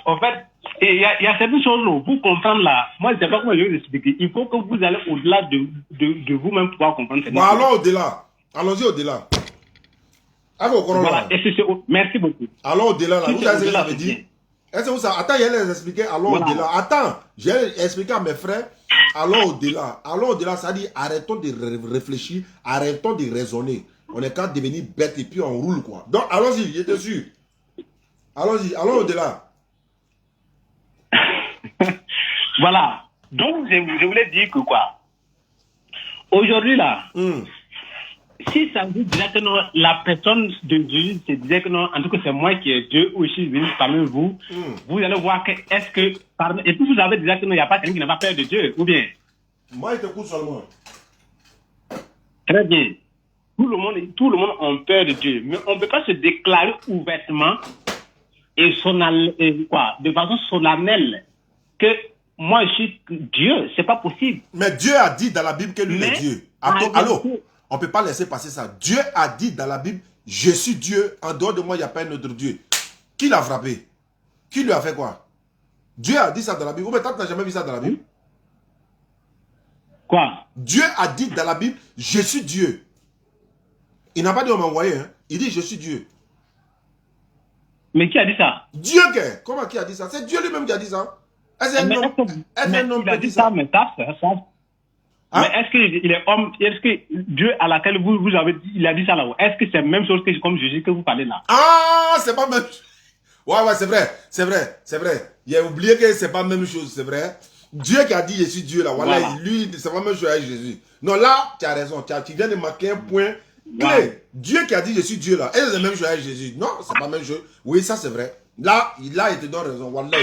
En fait, il y a certaines choses où vous comprendre là. Moi, je ne sais pas comment je vais vous expliquer. Il faut que vous allez au-delà de vous-même pour pouvoir comprendre. Bon, allons au-delà. Allons-y au-delà. Voilà. Merci beaucoup. Allons au-delà. Vous savez ce que ça veut dire? Est-ce que ça... Attends, il y a les expliquer. Allons au-delà. Attends, j'ai expliqué à mes frères. Allons au-delà. Allons au-delà, ça dit arrêtons de réfléchir, arrêtons de raisonner. On est qu'à devenir bête et puis on roule, quoi. Donc, allons-y, j'étais sûr. Allons-y, allons au-delà. Voilà. Donc, je voulais dire que quoi? Aujourd'hui, là, si ça vous disait que non, la personne de Dieu se disait que non, en tout cas, c'est moi qui est Dieu, ou je suis venu parmi vous, vous allez voir que, est-ce que, et puis vous avez dit que non, il n'y a pas quelqu'un qui n'a pas peur de Dieu, ou bien? Moi, je t'écoute seulement. Très bien. Tout le monde a peur de Dieu, mais on ne peut pas se déclarer ouvertement et de façon solennelle que moi je suis Dieu. C'est pas possible. Mais Dieu a dit dans la Bible que lui est Dieu. Allô, on ne peut pas laisser passer ça. Dieu a dit dans la Bible, je suis Dieu, en dehors de moi, il n'y a pas un autre Dieu. Qui l'a frappé? Qui lui a fait quoi? Dieu a dit ça dans la Bible. Ou peut-être tu n'as jamais vu ça dans la Bible? Quoi? Dieu a dit dans la Bible, je suis Dieu. Il n'a pas dit on m'a envoyé, hein. Il dit je suis Dieu. Mais qui a dit ça? Dieu, comment qui a dit ça? C'est Dieu lui-même qui a dit ça. Est-ce qu'un homme peut dire ça? Mais est-ce qu'il est homme? Est-ce que Dieu à laquelle vous avez dit, il a dit ça là-haut? Est-ce que c'est la même chose que comme Jésus que vous parlez là? Ah, c'est pas même chose. Ouais, c'est vrai. Il a oublié que c'est pas la même chose, c'est vrai. Dieu qui a dit je suis Dieu là, voilà. Lui, c'est pas la même chose avec Jésus. Non, là, tu as raison. Tu viens de marquer un point clé. Voilà. Dieu qui a dit je suis Dieu là, et c'est la même chose avec Jésus. Non, c'est pas la même chose. Oui, ça c'est vrai. Là, il te donne raison. Voilà.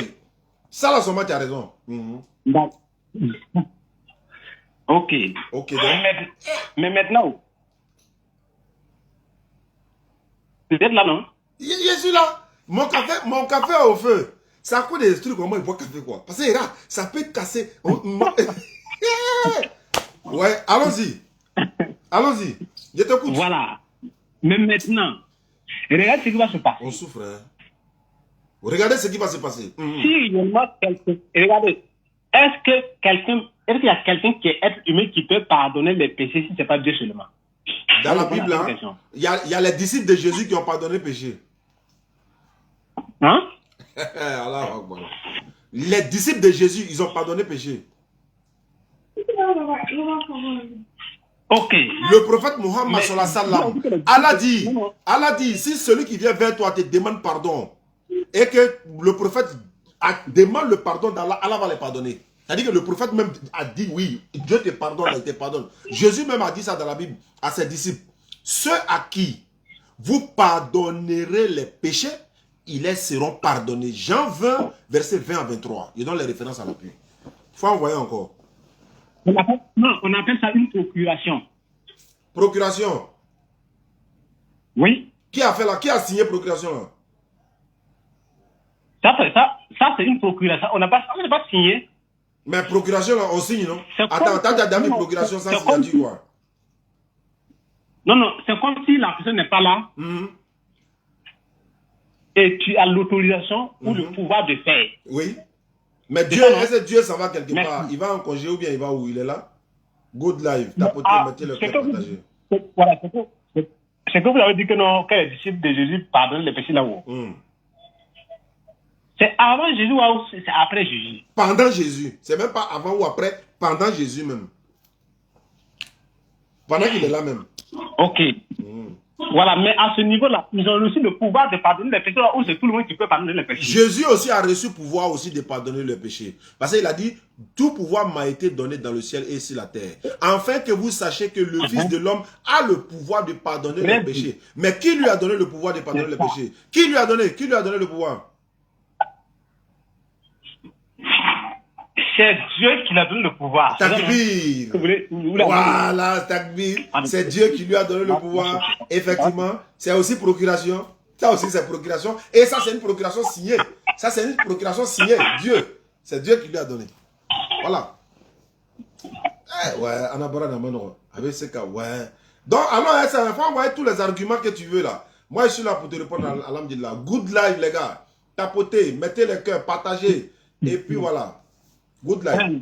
Ça là, seulement tu as raison. Ok. Ok, mais maintenant, vous êtes là, non? Je suis là. Mon café au feu. Ça coûte des trucs, comment il boit café quoi. Parce que là, ça peut casser. Ouais, allons-y. Allons-y, je t'écoute. Voilà. Mais maintenant, regarde ce qui va se passer. On souffre, hein. Regardez ce qui va se passer. Si il y a quelqu'un, regardez, est-ce qu'il y a quelqu'un qui est être humain qui peut pardonner les péchés si ce n'est pas Dieu seulement? Dans la Bible, hein, il y a les disciples de Jésus qui ont pardonné le péché. Hein? Allah Akbar. Les disciples de Jésus, ils ont pardonné le péché. Ok. Le prophète Mohammed sallam, Allah dit, si celui qui vient vers toi te demande pardon et que le prophète demande le pardon d'Allah, Allah va le pardonner. C'est-à-dire que le prophète même a dit oui, Dieu te pardonne, il te pardonne. Jésus même a dit ça dans la Bible à ses disciples. Ceux à qui vous pardonnerez les péchés, ils les seront pardonnés. Jean 20, verset 20 à 23. Je donne les références à l'appui. Il faut envoyer encore. On appelle ça une procuration. Procuration. Oui. Qui a fait là? Qui a signé procuration là? Ça c'est une procuration. On n'a pas signé. Mais procuration là, on signe, non? Attends, t'as déjà mis procuration sans signature quoi? Non, c'est comme si la personne n'est pas là. Et tu as l'autorisation ou le pouvoir de faire. Oui. Mais Dieu, est-ce que Dieu s'en va quelque part? Il va en congé ou bien il va où? Il est là? Good life, tapotez, mettez le cœur partagé. Voilà, c'est que vous avez dit que non, que les disciples de Jésus pardonnent les péchés là-haut. C'est avant Jésus ou c'est après Jésus? Pendant Jésus. C'est même pas avant ou après, pendant Jésus même. Pendant qu'il est là même. Ok. Voilà, mais à ce niveau-là, ils ont aussi le pouvoir de pardonner les péchés, ou c'est tout le monde qui peut pardonner les péchés. Jésus aussi a reçu le pouvoir aussi de pardonner les péchés. Parce qu'il a dit, tout pouvoir m'a été donné dans le ciel et sur la terre. Afin que vous sachiez que le Fils de l'homme a le pouvoir de pardonner les péchés. Mais qui lui a donné le pouvoir de pardonner les péchés? Qui lui a donné le pouvoir? C'est Dieu qui lui a donné le pouvoir. Takbir. Voilà, takbir. C'est Dieu qui lui a donné le pouvoir. Effectivement, c'est aussi procuration. Ça aussi, c'est procuration. Et ça, c'est une procuration signée. Ça, c'est une procuration signée. Dieu. C'est Dieu qui lui a donné. Voilà. Ouais, Anabara Namano. Avec ce cas, ouais. Donc, alors, ça va envoyer tous les arguments que tu veux là. Moi, je suis là pour te répondre à Alhamdulillah. Good life, les gars. Tapotez, mettez les cœurs, partagez. Et puis voilà. Good life.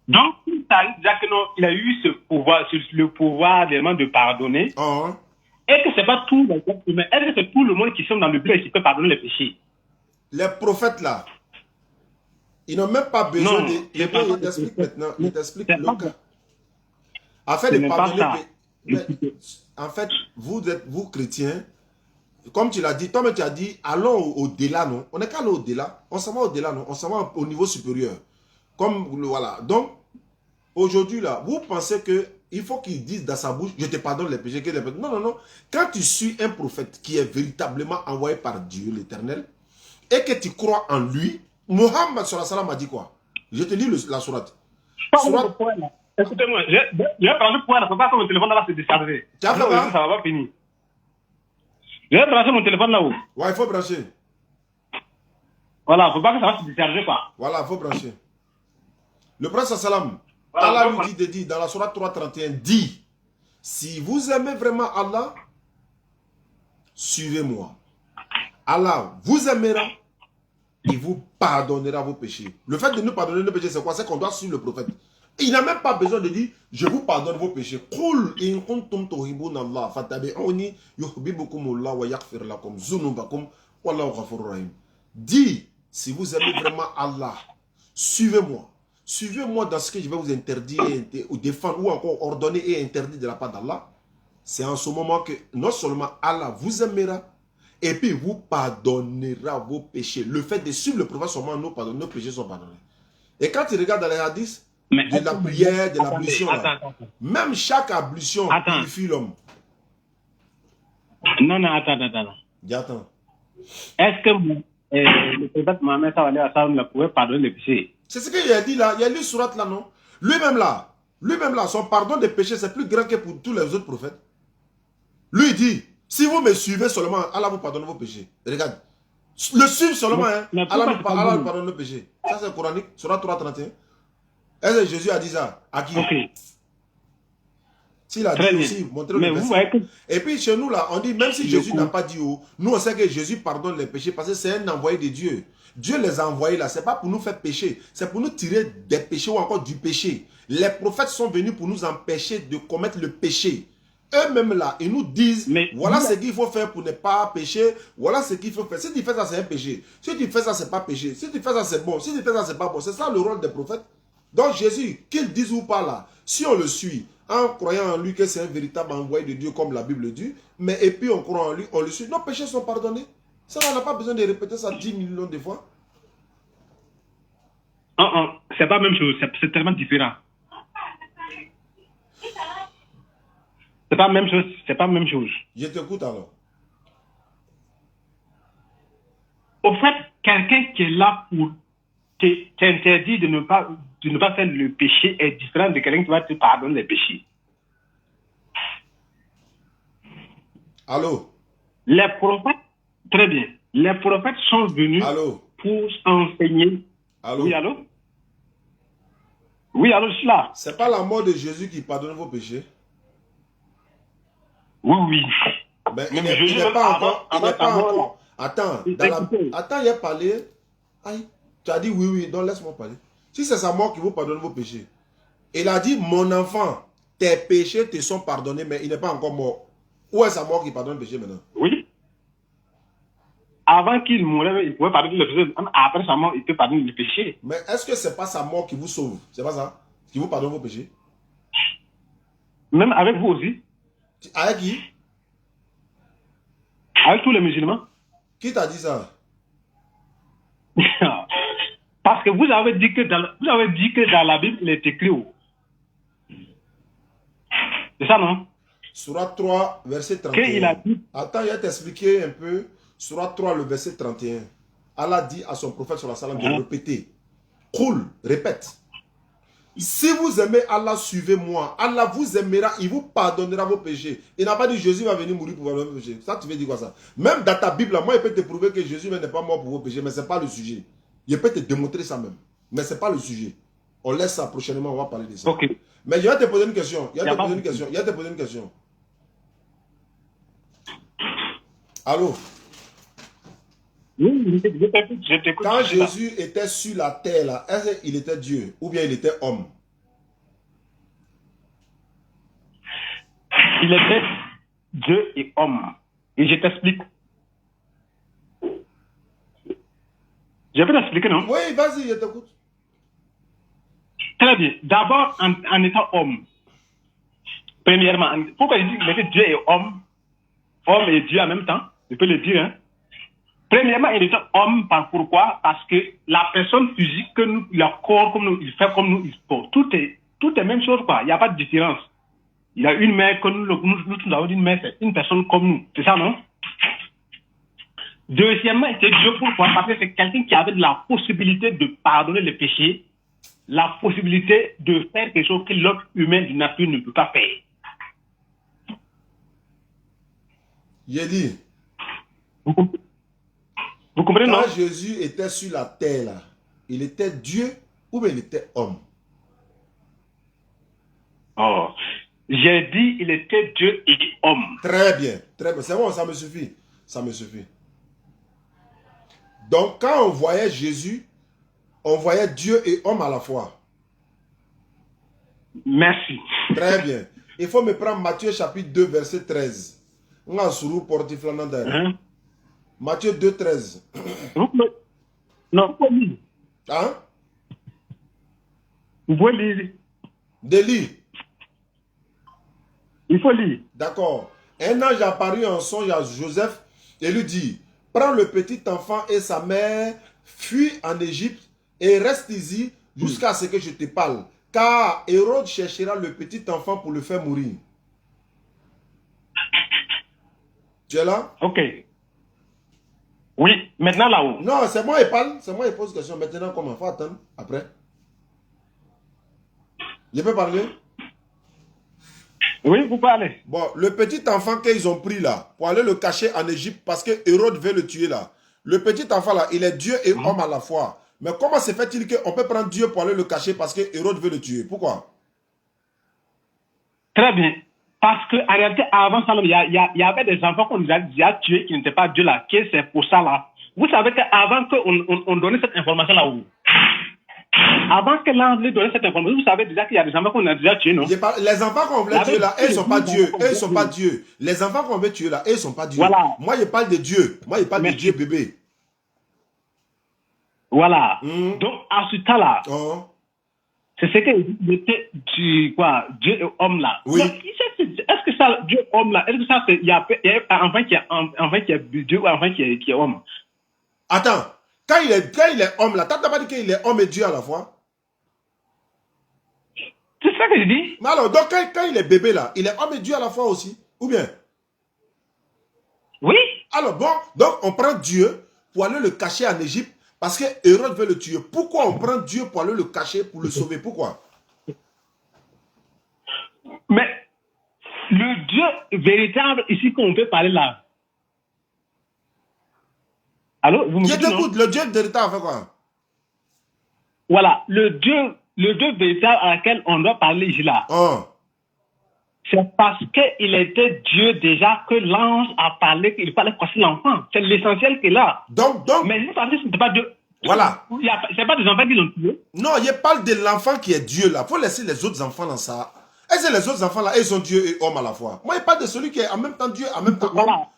Donc, il a eu ce pouvoir, le pouvoir vraiment de pardonner. Et que ce n'est pas tout le monde, mais est-ce que c'est tout le monde qui sont dans le blé et qui peut pardonner les péchés? Les prophètes là, ils n'ont même pas besoin de. Il t'explique maintenant, il t'explique le cas. Afin de pardonner. En fait, vous chrétiens, comme tu l'as dit, toi-même tu as dit, allons au-delà, non? On n'est qu'à aller au-delà. On s'en va au-delà, non? On s'en va au niveau supérieur. Comme, voilà. Donc, aujourd'hui, là, vous pensez que il faut qu'il dise dans sa bouche, je te pardonne les péchés. Non, non, non. Quand tu suis un prophète qui est véritablement envoyé par Dieu, l'Éternel, et que tu crois en lui, Mohammed sallam a dit quoi? Je te lis la sourate. Écoutez-moi, j'ai branché pour elle, il ne faut pas que mon téléphone là se décharger. Tu as fait quoi? Ça va pas finir. J'ai branché mon téléphone là-haut. Ouais, il faut brancher. Voilà, il ne faut pas que ça va se décharger, quoi. Voilà, il faut brancher. Le prophète sallam, Allah lui dit dans la sourate 3:31, dit, si vous aimez vraiment Allah, suivez-moi. Allah vous aimera, il vous pardonnera vos péchés. Le fait de nous pardonner nos péchés, c'est quoi? C'est qu'on doit suivre le prophète. Il n'a même pas besoin de dire, je vous pardonne vos péchés. Dis, si vous aimez vraiment Allah, suivez-moi. Suivez-moi dans ce que je vais vous interdire ou défendre ou encore ordonner et interdire de la part d'Allah. C'est en ce moment que non seulement Allah vous aimera et puis vous pardonnera vos péchés. Le fait de suivre le prophète seulement nos péchés sont pardonnés. Et quand tu regardes dans les hadiths, de la prière, de l'ablution, même chaque ablution purifie l'homme. Non, attends. J'attends. Est-ce que le prophète Mohammed ne pouvait pardonner les péchés? C'est ce qu'il a dit là. Il y a lu sourate là, non? Lui-même là, son pardon des péchés, c'est plus grand que pour tous les autres prophètes. Lui, il dit, si vous me suivez seulement, Allah vous pardonne vos péchés. Regarde. Le suivre seulement, hein, Allah vous pardonne nos péchés. Ça, c'est coranique, sourate 3:31. Est-ce que Jésus a dit ça? À qui? S'il a Très dit bien. aussi, montrez Mais le vous verset. voyez que Et puis chez nous, là, on dit, même si le Jésus n'a coup, pas dit, oh, nous on sait que Jésus pardonne les péchés parce que c'est un envoyé de Dieu. Dieu les a envoyés là, c'est pas pour nous faire pécher, c'est pour nous tirer des péchés ou encore du péché. Les prophètes sont venus pour nous empêcher de commettre le péché. Eux-mêmes là, ils nous disent, mais voilà ce qu'il faut faire pour ne pas pécher, voilà ce qu'il faut faire. Si tu fais ça, c'est un péché. Si tu fais ça, c'est pas péché. Si tu fais ça, c'est bon. Si tu fais ça, c'est pas bon. C'est ça le rôle des prophètes. Donc Jésus, qu'il dise ou pas là, si on le suit, en croyant en lui que c'est un véritable envoyé de Dieu comme la Bible dit, mais et puis on croit en lui, on le suit, nos péchés sont pardonnés. Ça, on n'a pas besoin de répéter ça 10 millions de fois. c'est pas la même chose, c'est tellement différent. C'est pas la même chose, c'est pas la même chose. Je t'écoute alors. Au fait, quelqu'un qui est là pour t'interdire de ne pas faire le péché est différent de quelqu'un qui va te pardonner les péchés. Allô? Les prophètes, très bien, les prophètes sont venus Allô? pour enseigner. Allô? Oui, allô? Oui, allô, je suis là. C'est pas la mort de Jésus qui pardonne vos péchés. Oui, oui. Mais Même il Jésus, n'est pas encore. Il avant n'est sa pas mort, encore. Attends, attends, il a parlé. Aïe, tu as dit oui, oui, donc laisse-moi parler. Si c'est sa mort qui vous pardonne vos péchés, il a dit, mon enfant, tes péchés te sont pardonnés, mais il n'est pas encore mort. Où est sa mort qui pardonne le péché maintenant? Oui. Avant qu'il mourrait, il pouvait pardonner le péché. Même après sa mort, il peut pardonner le péché. Mais est-ce que c'est pas sa mort qui vous sauve? C'est pas ça? Qui vous pardonne vos péchés? Même avec vous aussi. Avec qui? Avec tous les musulmans. Qui t'a dit ça? Parce que vous avez dit que dans la Bible, il est écrit où? C'est ça, non? Surat 3, verset 31. Il a dit... Attends, il va t'expliquer un peu. Surat 3, le verset 31. Allah dit à son prophète sur la salam de répéter. Cool, répète. Si vous aimez Allah, suivez-moi. Allah vous aimera, il vous pardonnera vos péchés. Il n'a pas dit Jésus va venir mourir pour vos péchés. Ça, tu veux dire quoi ça? Même dans ta Bible, moi, il peut te prouver que Jésus n'est pas mort pour vos péchés, mais ce n'est pas le sujet. Il peut te démontrer ça même. Mais ce n'est pas le sujet. On laisse ça prochainement, on va parler de ça. Ok. Mais je vais te poser une question. Je vais te poser une question. Allô? Oui, je t'écoute. Quand Jésus était sur la terre, là, est-ce qu'il était Dieu ou bien il était homme? Il était Dieu et homme. Et je t'explique. Je peux t'expliquer, non? Oui, vas-y, je t'écoute. Très bien. D'abord, en étant homme. Premièrement, pourquoi je dis qu'il était Dieu et homme et Dieu en même temps? Je peux le dire, hein? Premièrement, il était homme, pourquoi? Parce que la personne physique que nous, le corps comme nous, il fait comme nous, il porte. Tout est même chose, quoi. Il n'y a pas de différence. Il a une mère que nous tous avons une mère, c'est une personne comme nous. C'est ça, non? Deuxièmement, il était Dieu, pourquoi? Parce que c'est quelqu'un qui avait la possibilité de pardonner les péchés, la possibilité de faire quelque chose que l'autre humain de nature ne peut pas faire. J'ai dit. Vous comprenez, non? Quand Jésus était sur la terre, là, il était Dieu ou bien il était homme? Oh. J'ai dit il était Dieu et homme. Très bien, très bien. C'est bon, ça me suffit. Ça me suffit. Donc, quand on voyait Jésus, on voyait Dieu et homme à la fois. Merci. Très bien. Il faut me prendre Matthieu chapitre 2, verset 13. Hein? Matthieu 2, 13. Non, vous pouvez lire. Hein? Vous pouvez lire. De lire. Il faut lire. D'accord. Un ange apparut en songe à Joseph et lui dit, prends le petit enfant et sa mère, fuis en Égypte et reste ici jusqu'à ce que je te parle. Car Hérode cherchera le petit enfant pour le faire mourir. Tu es là? Ok. Oui, maintenant là-haut. Non, c'est moi qui parle. C'est moi qui pose question. Maintenant, comment? Il faut attendre après. Je peux parler? Oui, vous parlez. Bon, le petit enfant qu'ils ont pris là, pour aller le cacher en Égypte parce que Hérode veut le tuer là. Le petit enfant là, il est Dieu et homme à la fois. Mais comment se fait-il qu'on peut prendre Dieu pour aller le cacher parce que Hérode veut le tuer? Pourquoi? Très bien. Parce qu'en réalité, avant ça, il y avait des enfants qu'on nous a déjà tués qui n'étaient pas Dieu là, que c'est pour ça là. Vous savez qu'avant qu'on donnait cette information là, avant que l'ange donne cette information, vous savez déjà qu'il y a des enfants qu'on a déjà tués, non? Les enfants qu'on voulait tuer là, eux, ils sont pas Dieu. Eux, ils sont pas Dieu. Les enfants qu'on veut tuer là, eux, ils sont pas Dieu. Voilà. Moi, je parle de Dieu. Moi, je parle de Dieu bébé. Voilà. Donc, à ce temps-là, c'est ce que était Dieu et homme là. Oui. Est-ce que ça, Dieu et homme là, est-ce que ça, il y a un enfant qui est Dieu ou un enfant qui est homme? Attends, quand il est homme là, t'as pas dit qu'il est homme et Dieu à la fois? C'est ça que je dis. Mais alors, donc quand il est bébé là, il est homme et Dieu à la fois aussi? Ou bien? Oui. Alors bon, donc on prend Dieu pour aller le cacher en Égypte parce que Hérode veut le tuer. Pourquoi on prend Dieu pour aller le cacher, pour le sauver? Pourquoi? Mais le Dieu véritable ici qu'on peut parler là. Allô? Vous me dites non? Le Dieu véritable fait quoi? Voilà, le Dieu véritable à laquelle on doit parler ici là. C'est parce qu'il était Dieu déjà que l'ange a parlé, qu'il fallait passer l'enfant. C'est l'essentiel qu'il a. Donc. Mais vous savez, ce n'était pas Dieu. Voilà. C'est pas des enfants qui l'ont tué. Non, il parle de l'enfant qui est Dieu là. Il faut laisser les autres enfants dans ça. Est-ce que les autres enfants là, ils sont Dieu et homme à la fois? Moi, il parle de celui qui est en même temps Dieu, en même temps homme. Voilà.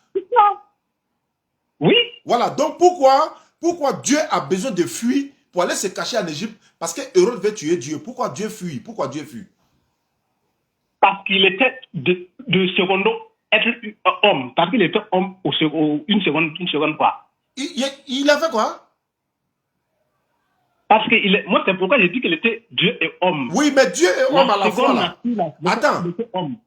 Oui. Voilà. Donc pourquoi Dieu a besoin de fuir pour aller se cacher en Égypte? Parce que Hérode veut tuer Dieu. Pourquoi Dieu fuit? Pourquoi Dieu fuit? Parce qu'il était de secondo être homme. Parce qu'il était homme une seconde quoi. Il a fait quoi? Parce que moi, c'est pourquoi j'ai dit qu'il était Dieu et homme. Oui, mais Dieu et homme à la fois là. Attends.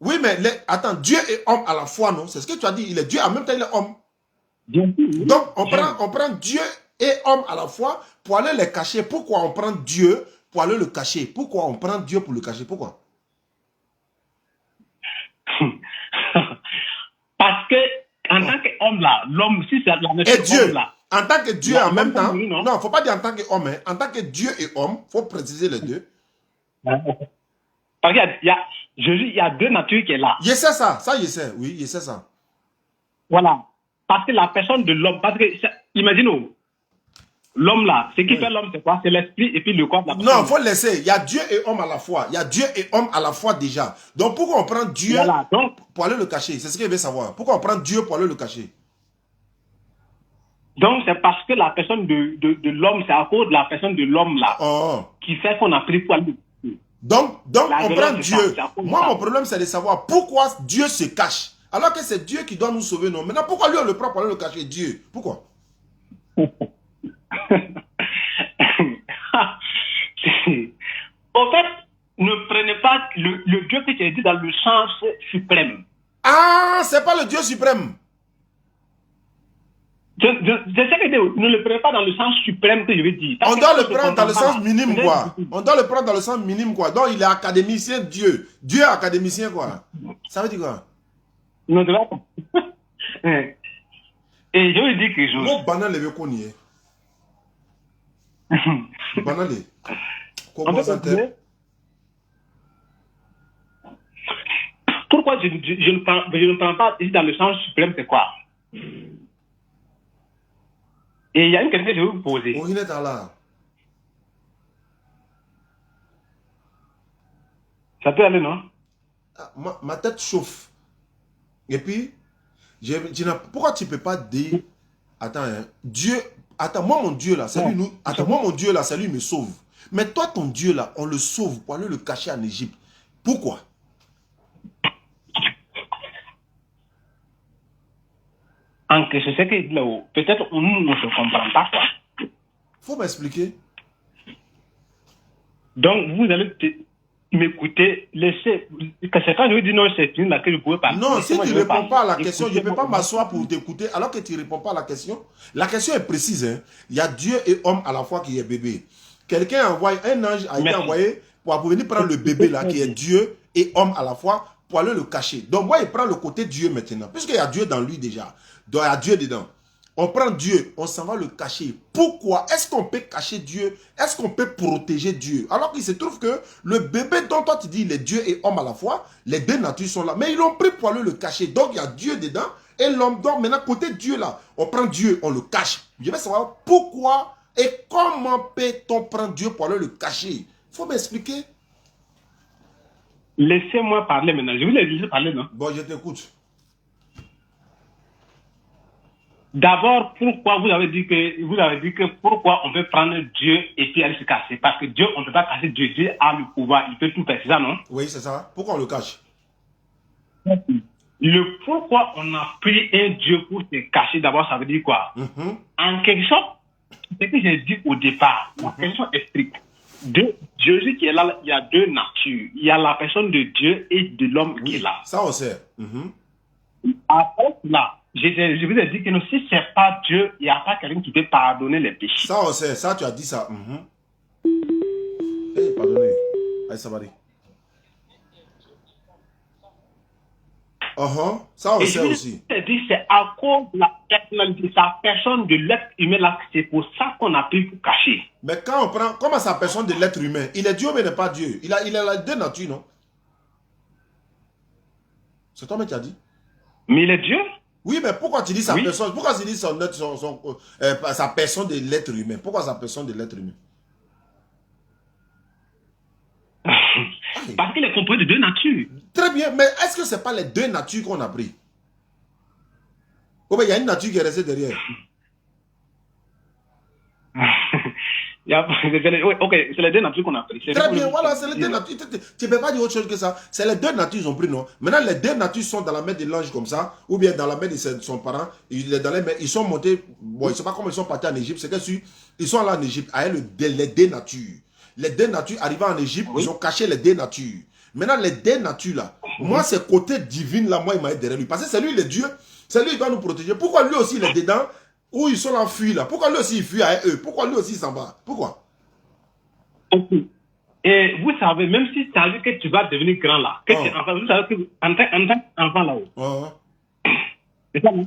Oui, mais attends, Dieu et homme à la fois, non? C'est ce que tu as dit. Il est Dieu, en même temps, il est homme. Bien sûr, oui. Donc, on prend Dieu et homme à la fois pour aller les cacher. Pourquoi on prend Dieu pour aller le cacher? Pourquoi on prend Dieu pour le cacher? Pourquoi? Parce que, en tant qu'homme là, l'homme, si c'est la et Dieu, homme là. En tant que Dieu en même temps. Non, il ne faut pas dire en tant qu'homme. Hein. En tant que Dieu et homme, il faut préciser les deux. Parce qu'il y a deux natures qui est là. Je sais ça. Ça, je sais. Oui, je sais ça. Voilà. Parce que la personne de l'homme, parce que, imaginez-vous, l'homme là, ce qui fait l'homme, c'est quoi? C'est l'esprit et puis le corps de la personne. Non, il faut laisser. Il y a Dieu et homme à la fois. Il y a Dieu et homme à la fois déjà. Donc, pourquoi on prend Dieu pour aller le cacher? C'est ce qu'il veut savoir. Pourquoi on prend Dieu pour aller le cacher? Donc, c'est parce que la personne de l'homme, c'est à cause de la personne de l'homme là, qui fait qu'on a pris pour aller. Donc on prend Dieu. Moi, mon problème, c'est de savoir pourquoi Dieu se cache. Alors que c'est Dieu qui doit nous sauver, non? Maintenant, pourquoi lui, on le prend pour aller le cacher? Dieu. Pourquoi? En fait, ne prenez pas le Dieu que tu as dit dans le sens suprême. Ah, c'est pas le Dieu suprême. Je sais que ne le prenez pas dans le sens suprême que je veux dire. On doit le prendre dans le sens minime, quoi. On doit le prendre dans le sens minime, quoi. Donc, il est académicien, Dieu. Dieu est académicien, quoi. Ça veut dire quoi? Non, de là. Et je veux dire quelque chose. Mon banal le qu'on y est. Banal. Comment ça t'est? Pourquoi je ne prends pas ici dans le sens suprême, c'est quoi? Et il y a une question que je vais vous poser. On est là. Ça peut aller, non? Ma tête chauffe. Et puis, pourquoi tu ne peux pas dire, attends, hein, Dieu, attends, moi mon Dieu là, c'est lui, attends, moi mon Dieu là, c'est lui me sauve. Mais toi ton Dieu là, on le sauve pour aller le cacher en Égypte. Pourquoi? En que c'est ce que là, peut-être nous ne se comprend pas quoi. Faut m'expliquer. Donc vous allez m'écouter, laisser. C'est quand je dis non, c'est une là que je ne pouvais pas. Non, si tu ne réponds pas à la question, je ne peux pas m'asseoir pour t'écouter alors que tu ne réponds pas à la question. La question est précise. Hein. Il y a Dieu et homme à la fois qui est bébé. Quelqu'un envoie, un ange a été envoyé pour venir prendre le bébé là qui est Dieu et homme à la fois pour aller le cacher. Donc moi, il prend le côté Dieu maintenant. Puisqu'il y a Dieu dans lui déjà. Donc il y a Dieu dedans. On prend Dieu, on s'en va le cacher. Pourquoi? Est-ce qu'on peut cacher Dieu? Est-ce qu'on peut protéger Dieu? Alors qu'il se trouve que le bébé dont toi tu dis il est Dieu et homme à la fois, les deux natures sont là. Mais ils l'ont pris pour aller le cacher. Donc il y a Dieu dedans et l'homme. Donc maintenant côté Dieu là, on prend Dieu, on le cache. Je vais savoir pourquoi et comment peut-on prendre Dieu pour aller le cacher? Il faut m'expliquer. Laissez-moi parler maintenant. Je vais les laisser parler, non? Bon, je t'écoute. D'abord, pourquoi vous avez dit que pourquoi on peut prendre Dieu et puis aller se cacher? Parce que Dieu, on ne peut pas cacher Dieu. Dieu a le pouvoir, il peut tout faire, c'est ça, non? Oui, c'est ça. Pourquoi on le cache? Le pourquoi on a pris un Dieu pour se cacher, d'abord, ça veut dire quoi? En quelque sorte, ce que j'ai dit au départ, la question est stricte. Jésus qui est là, il y a deux natures. Il y a la personne de Dieu et de l'homme qui est là. Ça, on sait. Après là, je vous ai dit que non, si ce n'est pas Dieu, il n'y a pas quelqu'un qui peut pardonner les péchés. Ça, on sait. Ça, tu as dit ça. Pardonnez. Allez, ça va aller. Ça, on sait aussi. Je dis, c'est à cause de la personnalité, sa personne de l'être humain là, c'est pour ça qu'on a pris pour cacher. Mais quand on prend, comment sa personne de l'être humain? Il est Dieu, mais il n'est pas Dieu. Il a la deux natures, non? C'est toi qui as dit. Mais il est Dieu? Oui, mais pourquoi tu dis sa personne? Pourquoi tu dis sa personne de l'être humain? Pourquoi sa personne de l'être humain? Parce qu'il est composé de deux natures. Très bien, mais est-ce que ce n'est pas les deux natures qu'on a pris? Oh, ben, il y a une nature qui est restée derrière. Ok, c'est les deux natures qu'on a pris. Très bien, voilà, c'est les deux natures. Tu ne peux pas dire autre chose que ça. C'est les deux natures qu'ils ont pris, non? Maintenant, les deux natures sont dans la main de l'ange comme ça, ou bien dans la main de son parent. Ils sont montés, bon, je ne sais pas comment ils sont partis en Égypte, c'est que ils sont là en Égypte avec les deux natures. Les deux natures arrivant en Égypte, ils ont caché les deux natures. Maintenant, les deux natures là, moi, c'est côté divin là, moi, il m'a aidé derrière lui. Parce que c'est lui le Dieu, c'est lui qui doit nous protéger. Pourquoi lui aussi il est dedans? Où ils sont en fuite là? Pourquoi lui aussi il fuit avec eux? Pourquoi lui aussi il s'en va? Pourquoi? Okay. Et vous savez, même si ça veut dire que tu vas devenir grand là, que vous savez que en tant qu'enfant là-haut, c'est ça, non?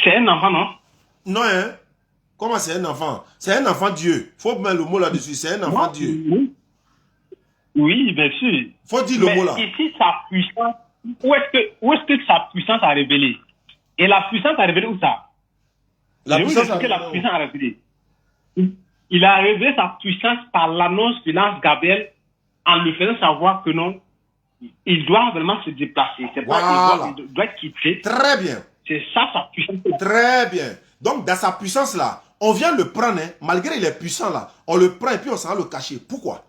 C'est un enfant, non? Non, hein? Comment c'est un enfant? C'est un enfant Dieu. Faut mettre le mot là-dessus. C'est un enfant Dieu. Oui, bien sûr. Faut dire le mot là. Ici, sa puissance, où est-ce que sa puissance a révélé? Et la puissance a révélé où ça? La puissance a révélé. Il a révélé sa puissance par l'annonce de l'ange Gabriel en lui faisant savoir que non, il doit vraiment se déplacer. C'est pas qu'il doit quitter. Très bien. C'est ça sa puissance. Très bien. Donc, dans sa puissance là, on vient le prendre, hein, malgré il est puissant là. On le prend et puis on s'en va le cacher. Pourquoi?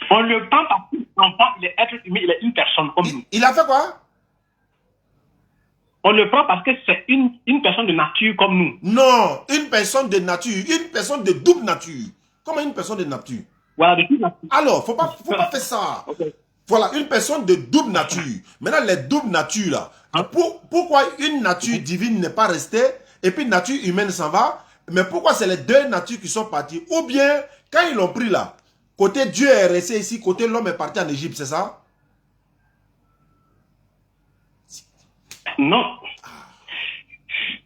On le prend parce qu'il est être humain, il est une personne comme nous. Il a fait quoi? On le prend parce que c'est une personne de nature comme nous. Non, une personne de nature, une personne de double nature. Comment une personne de nature? Voilà, de double nature. Alors, faut pas faire ça. Okay. Voilà, une personne de double nature. Maintenant, les doubles natures là. Pourquoi une nature divine n'est pas restée et puis nature humaine s'en va? Mais pourquoi c'est les deux natures qui sont parties? Ou bien, quand ils l'ont pris là, côté Dieu est resté ici, côté l'homme est parti en Égypte, c'est ça? Non.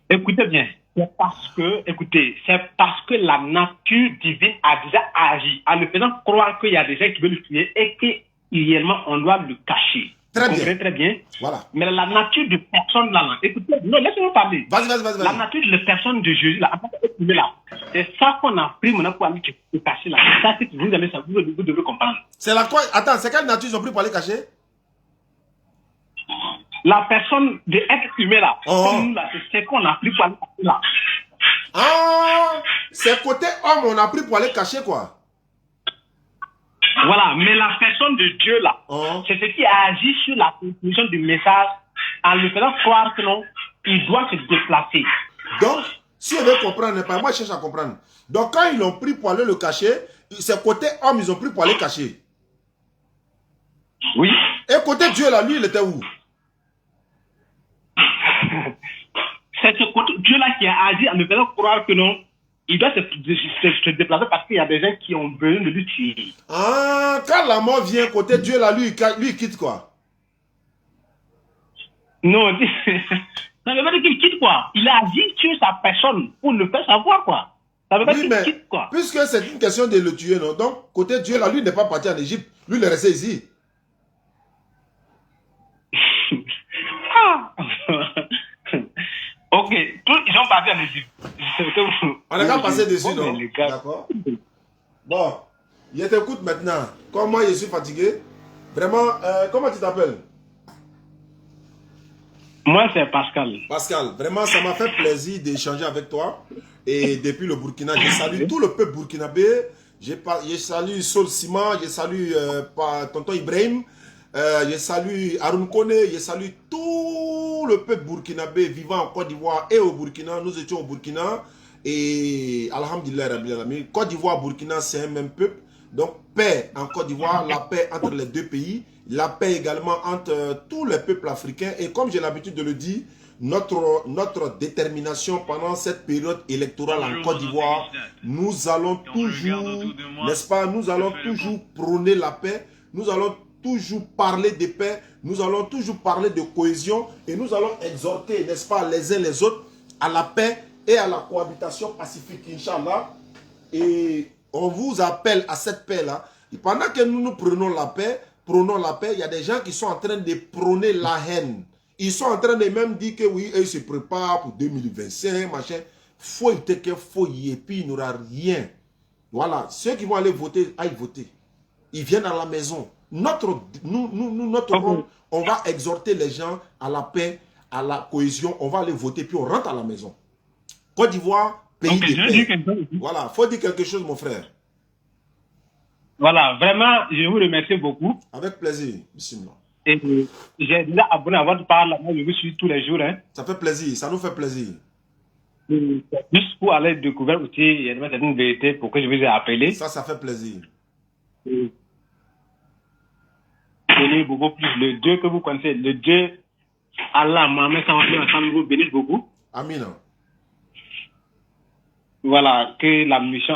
Écoutez bien. C'est parce que la nature divine a déjà agi en le faisant croire qu'il y a des gens qui veulent le tuer et que réellement on doit le cacher. Très bien. Voilà. Mais la nature de personne là, écoutez, non, laissez-moi parler. Vas-y. La nature de personne de Jésus là, c'est ça qu'on a pris maintenant pour aller se cacher là. C'est ça que vous devez comprendre. C'est la quoi? Attends, c'est quelle nature ils ont pris pour aller cacher? La personne de être humain là, comme nous là, c'est ce qu'on a pris pour aller cacher là. Ah, c'est côté homme on a pris pour aller cacher quoi? Voilà, mais la personne de Dieu là, c'est ce qui a agi sur la transmission du message en lui faisant croire que non, il doit se déplacer. Donc, si on veut comprendre, moi je cherche à comprendre. Donc quand ils l'ont pris pour aller le cacher, c'est côté homme ils ont pris pour aller cacher. Oui. Et côté Dieu là, lui il était où? C'est ce côté Dieu là qui a agi en lui faisant croire que non, il doit se déplacer parce qu'il y a des gens qui ont besoin de lui tuer. Ah, quand la mort vient, côté Dieu là, lui il quitte quoi? Non, ça veut pas dire qu'il quitte, quoi. Il a dit tuer sa personne pour le faire savoir, quoi. Ça veut pas Oui, dire mais qu'il quitte, quoi. puisque c'est une question de le tuer, non? Donc, côté Dieu, là, lui n'est pas parti en Égypte. Lui, il est resté ici. Ah. Ok, tous ils sont partis en Égypte. On n'a qu'à passer dessus, Bon, non? mais les gars. D'accord. Bon, je t'écoute maintenant. Comme moi, je suis fatigué. Vraiment, comment tu t'appelles? Moi, c'est Pascal. Pascal, vraiment, ça m'a fait plaisir d'échanger avec toi. Et depuis le Burkina, je salue tout le peuple burkinabé. Je salue Sol Sima, je salue Tonton Ibrahim, je salue Arun Kone, je salue tout le peuple burkinabé vivant en Côte d'Ivoire et au Burkina. Nous étions au Burkina et Alhamdulillah Rabbil Alamin. Côte d'Ivoire, Burkina, c'est un même peuple. Donc, paix en Côte d'Ivoire, la paix entre les deux pays, la paix également entre tous les peuples africains. Et comme j'ai l'habitude de le dire, notre détermination pendant cette période électorale en Côte d'Ivoire, nous allons toujours, n'est-ce pas, nous allons toujours prôner la paix, nous allons toujours parler de paix, nous allons toujours parler de cohésion et nous allons exhorter, n'est-ce pas, les uns les autres à la paix et à la cohabitation pacifique, Inch'Allah. Et on vous appelle à cette paix-là. Et pendant que nous prenons la paix, il y a des gens qui sont en train de prôner la haine. Ils sont en train de même dire que oui, ils se préparent pour 2025, machin. Faut que faut y et puis il n'y aura rien. Voilà, ceux qui vont aller voter, aillent voter. Ils viennent à la maison. Notre rôle, on va exhorter les gens à la paix, à la cohésion. On va aller voter, puis on rentre à la maison. Côte d'Ivoire, pays de paix. Voilà, faut dire quelque chose, mon frère. Voilà, vraiment, je vous remercie beaucoup. Avec plaisir, bismillah. Et j'ai déjà abonné à votre page, moi je vous suis tous les jours. Hein. Ça fait plaisir, ça nous fait plaisir. Juste pour aller découvrir aussi, il y a une vérité pour que je vous ai appelé. Ça fait plaisir. Bénis beaucoup plus le Dieu que vous connaissez, le Dieu Allah, Mohamed, ça vous bénisse beaucoup. Amin. Voilà, que la mission.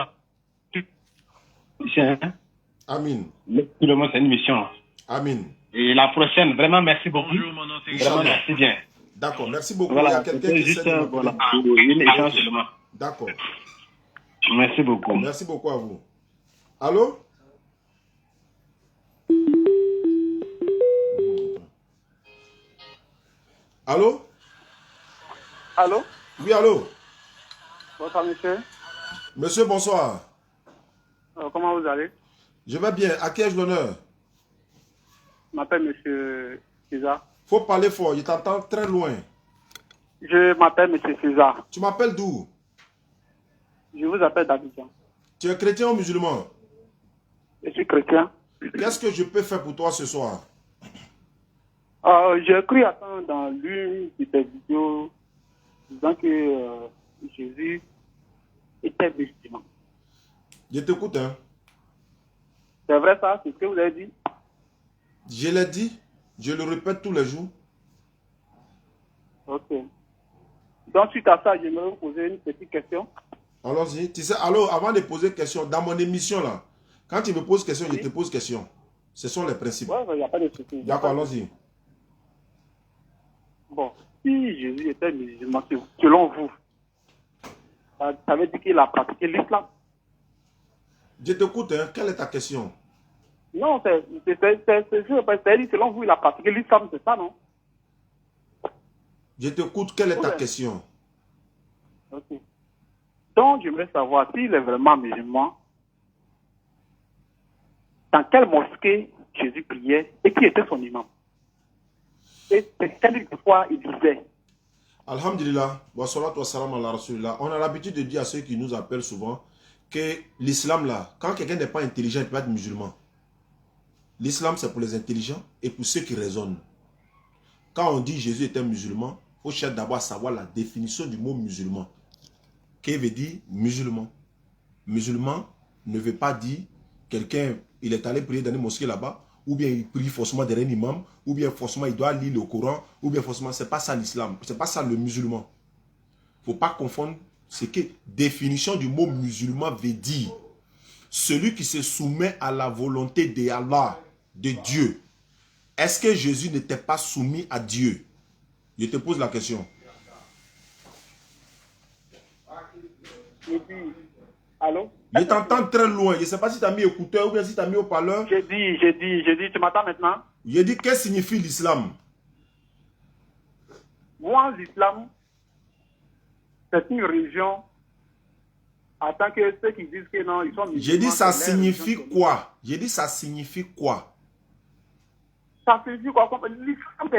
Amin. Tout le monde, c'est une mission. Amin. Et la prochaine, vraiment, merci beaucoup. Bonjour, mon nom c'est Vraiment, merci bien. D'accord, merci beaucoup. Voilà, il y a quelqu'un qui juste, essaie de voilà, une échange seulement. D'accord. Merci beaucoup. Merci beaucoup à vous. Allô? Allô? Allô? Oui, allô? Bonsoir, monsieur. Monsieur, bonsoir. Comment vous allez? Je vais bien. À qui ai-je l'honneur? Je m'appelle monsieur César. Faut parler fort, je t'entends très loin. Je m'appelle monsieur César. Tu m'appelles d'où? Je vous appelle d'Abidjan. Tu es chrétien ou musulman? Je suis chrétien. Qu'est-ce que je peux faire pour toi ce soir? J'ai cru attendre dans l'une de tes vidéos disant que Jésus était musulman. Je t'écoute, hein. C'est vrai ça? C'est ce que vous avez dit? Je l'ai dit, je le répète tous les jours. Ok. Donc, suite à ça, j'aimerais vous poser une petite question. Allons-y. Tu sais, alors, avant de poser question, dans mon émission là, quand tu me poses question, Oui. je te pose question. Ce sont les principes. Ouais, il n'y a pas de souci. D'accord, allons-y. Bon, si Jésus était musulman, selon vous, ça veut dire qu'il a pratiqué l'islam? Je t'écoute, hein. Quelle est ta question? Non, c'est-à-dire, selon vous, il a pratiqué l'islam, c'est ça, non? Je t'écoute, quelle est ta Ouais. question? Ok. Donc, j'aimerais savoir s'il est vraiment musulman, dans quelle mosquée Jésus priait et qui était son imam? Et quelle fois il disait? Alhamdulillah, wa salatu wa salam ala rasulillah. On a l'habitude de dire à ceux qui nous appellent souvent que l'islam là, quand quelqu'un n'est pas intelligent, il peut être musulman. L'islam c'est pour les intelligents et pour ceux qui raisonnent. Quand on dit Jésus était musulman, il faut chercher d'abord à savoir la définition du mot musulman. Qu'est-ce veut dire musulman? Musulman ne veut pas dire quelqu'un, il est allé prier dans une mosquée là-bas, ou bien il prie forcément derrière un imam, ou bien forcément il doit lire le Coran, ou bien forcément, c'est pas ça l'islam, c'est pas ça le musulman. Il ne faut pas confondre ce que définition du mot musulman veut dire. Celui qui se soumet à la volonté d'Allah, de Dieu. Est-ce que Jésus n'était pas soumis à Dieu? Je te pose la question. J'ai dit, allô? Je t'entends très loin. Je ne sais pas si tu as mis écouteur ou bien si tu as mis haut-parleur. J'ai dit, tu m'entends maintenant? J'ai dit, qu'est-ce que signifie l'islam? Moi, l'islam, c'est une religion, en tant que ceux qui disent que non, ils sont musulmans. J'ai dit, ça c'est leur signifie religion. quoi? J'ai dit, ça signifie quoi? Ça signifie quoi? L'islam,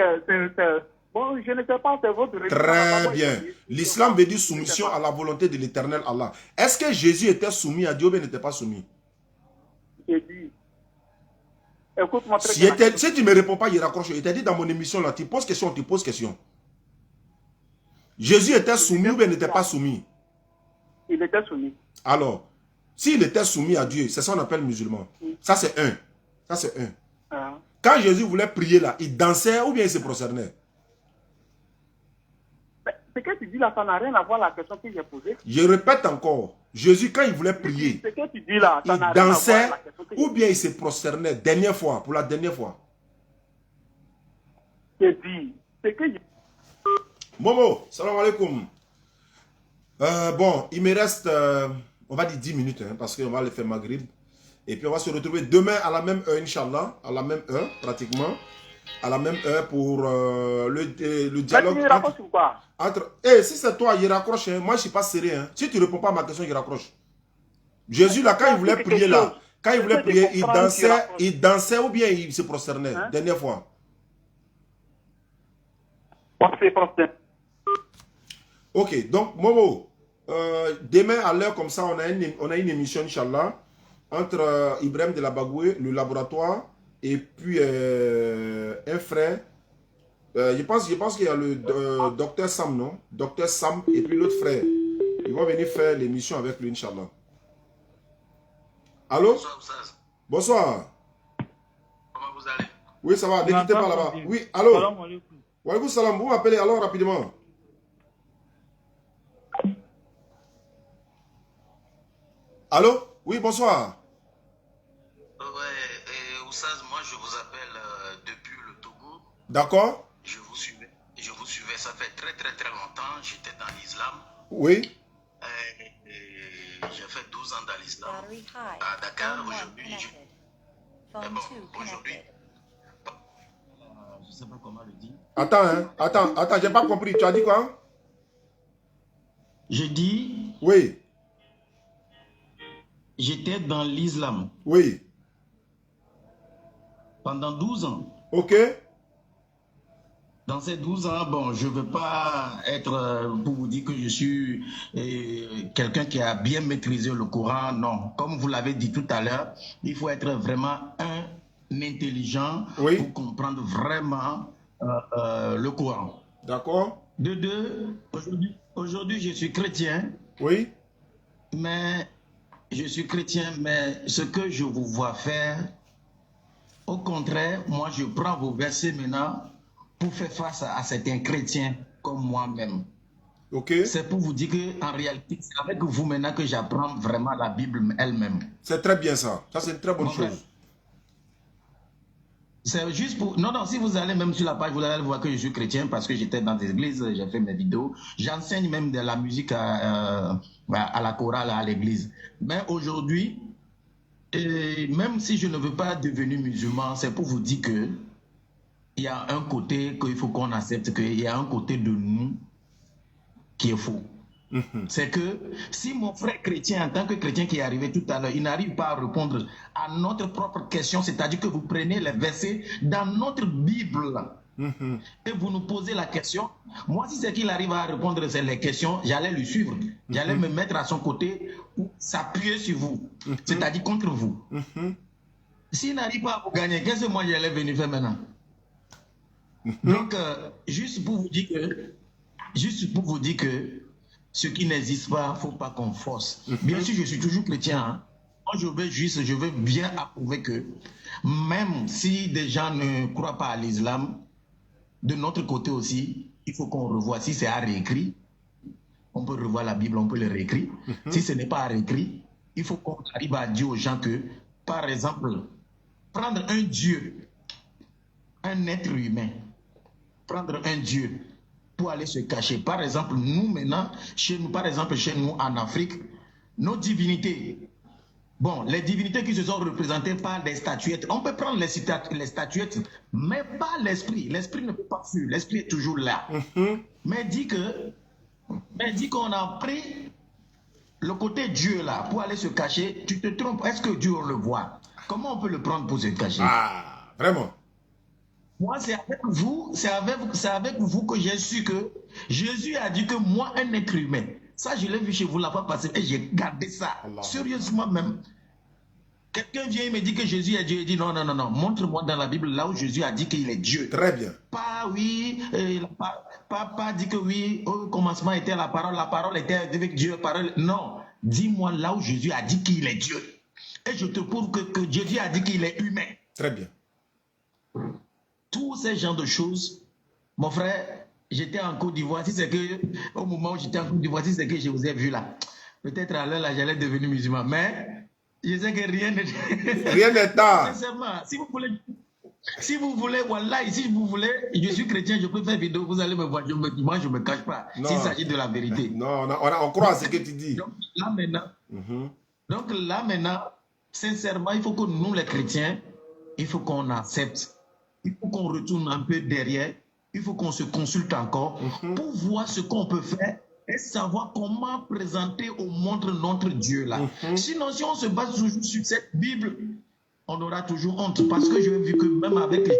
bon, je ne sais pas, c'est votre religion. Très bien. L'islam veut dire soumission à la volonté de l'éternel Allah. Est-ce que Jésus était soumis à Dieu ou bien n'était pas soumis? J'ai dit, écoute-moi très Si bien. tu ne me réponds pas, il raccroche. Il t'a dit dans mon émission, là, tu poses question, tu poses question. Jésus était soumis ou bien n'était pas soumis? Il était soumis. Alors, s'il était soumis à Dieu, c'est ça qu'on appelle musulman. Ça, c'est un. Ça, c'est un. Hein? Quand Jésus voulait prier là, il dansait ou bien il se prosternait? Ce que tu dis là, ça n'a rien à voir avec la question que j'ai posée. Je répète encore. Jésus, quand il voulait prier, Ce que tu dis là, ça il n'a rien à voir dansait avec la question que ou bien il se prosternait. Dernière fois, pour la dernière fois. j'ai dit. Ce que j'ai Momo, salam alaikum. Bon, il me reste, on va dire 10 minutes, hein, parce qu'on va le faire Maghrib. Et puis on va se retrouver demain à la même heure, Inch'Allah, à la même heure, pratiquement. À la même heure pour le dialogue entre... si c'est toi, il raccroche. Hein. Moi, je ne suis pas sérieux. Hein. Si tu ne réponds pas à ma question, il raccroche. Jésus, là, quand il voulait prier, là, quand il voulait prier, il dansait ou bien il se prosternait. Hein? Dernière fois. Ok, donc, Momo, demain à l'heure comme ça, on a une émission, Inch'Allah, entre Ibrahim de la Bagoué, le laboratoire, et puis un frère. Je pense qu'il y a le docteur Sam, non? Docteur Sam et puis l'autre frère. Ils vont venir faire l'émission avec lui, Inch'Allah. Allô? Bonsoir. Bonsoir. Comment vous allez? Oui, ça va. Ne quittez pas là-bas. Oui, allô? Wa alaykoum salam. Vous m'appelez alors rapidement. Allô? Oui, bonsoir. Ouais, Oussaz, moi je vous appelle depuis le Togo. D'accord. Je vous suivais, ça fait très longtemps, j'étais dans l'islam. Oui. J'ai fait 12 ans dans l'islam. À Dakar, aujourd'hui, je ne sais pas comment le dire. Attends, j'ai pas compris. Tu as dit quoi? Je dis... Oui. J'étais dans l'islam. Oui. Pendant 12 ans. Ok. Dans ces 12 ans, bon, je ne veux pas être pour vous dire que je suis quelqu'un qui a bien maîtrisé le Coran. Non. Comme vous l'avez dit tout à l'heure, il faut être vraiment un intelligent pour comprendre vraiment le Coran. D'accord. De deux, aujourd'hui, je suis chrétien. Oui. Mais je suis chrétien, mais ce que je vous vois faire, au contraire, moi, je prends vos versets maintenant pour faire face à certains chrétiens comme moi-même. Okay. C'est pour vous dire qu'en réalité, c'est avec vous maintenant que j'apprends vraiment la Bible elle-même. C'est très bien ça. Ça, c'est une très bonne chose. C'est juste pour... Non, si vous allez même sur la page, vous allez voir que je suis chrétien parce que j'étais dans des églises, j'ai fait mes vidéos. J'enseigne même de la musique à la chorale, à l'église. Mais aujourd'hui, même si je ne veux pas devenir musulman, c'est pour vous dire que il y a un côté qu'il faut qu'on accepte, qu'il y a un côté de nous qui est faux. C'est que si mon frère chrétien, en tant que chrétien qui est arrivé tout à l'heure, il n'arrive pas à répondre à notre propre question, c'est-à-dire que vous prenez les versets dans notre Bible et vous nous posez la question, moi si c'est qu'il arrive à répondre sur les questions, j'allais le suivre, j'allais me mettre à son côté pour s'appuyer sur vous, c'est-à-dire contre vous. S'il n'arrive pas à vous gagner, qu'est-ce que moi j'allais venir faire maintenant? Donc, juste pour vous dire que ce qui n'existe pas, il ne faut pas qu'on force. Bien sûr, je suis toujours chrétien. Hein. Moi, je veux bien approuver que même si des gens ne croient pas à l'islam, de notre côté aussi, il faut qu'on revoie. Si c'est à réécrit, on peut revoir la Bible, on peut le réécrire. Si ce n'est pas à réécrit, il faut qu'on arrive à dire aux gens que, par exemple, prendre un Dieu, un être humain, prendre un Dieu pour aller se cacher. Par exemple, nous maintenant, chez nous en Afrique, nos divinités, bon, les divinités qui se sont représentées par des statuettes, on peut prendre les statuettes, mais pas l'esprit. L'esprit ne peut pas fuir, l'esprit est toujours là. Mais dit qu'on a pris le côté Dieu là pour aller se cacher, tu te trompes. Est-ce que Dieu on le voit? Comment on peut le prendre pour se cacher? Ah, vraiment. Moi, c'est avec vous que j'ai su que Jésus a dit que moi, un être humain, ça je l'ai vu chez vous là-bas passer et j'ai gardé ça, Allah. Sérieusement même. Quelqu'un vient et me dit que Jésus est Dieu. Il dit non, montre-moi dans la Bible là où Jésus a dit qu'il est Dieu. Très bien. Pas oui, pas dit que oui, au commencement était la parole était avec Dieu, parole. Non, dis-moi là où Jésus a dit qu'il est Dieu. Et je te prouve que Jésus a dit qu'il est humain. Très bien. Tous ces genres de choses, mon frère, j'étais en Côte d'Ivoire. Si c'est que, au moment où j'étais en Côte d'Ivoire, si c'est que je vous ai vu là, peut-être à l'heure là, j'allais devenir musulman. Mais je sais que rien n'est. Rien n'est tard. Sincèrement, si vous voulez, voilà, si vous voulez, je suis chrétien, je peux faire vidéo, vous allez me voir. Moi, je ne me cache pas. S'il s'agit de la vérité. Non, on croit à ce que tu dis. Donc là maintenant, sincèrement, il faut que nous, les chrétiens, il faut qu'on accepte. Il faut qu'on retourne un peu derrière. Il faut qu'on se consulte encore pour voir ce qu'on peut faire et savoir comment présenter au monde notre Dieu là. Sinon, si on se base toujours sur cette Bible, on aura toujours honte. Parce que j'ai vu que même avec les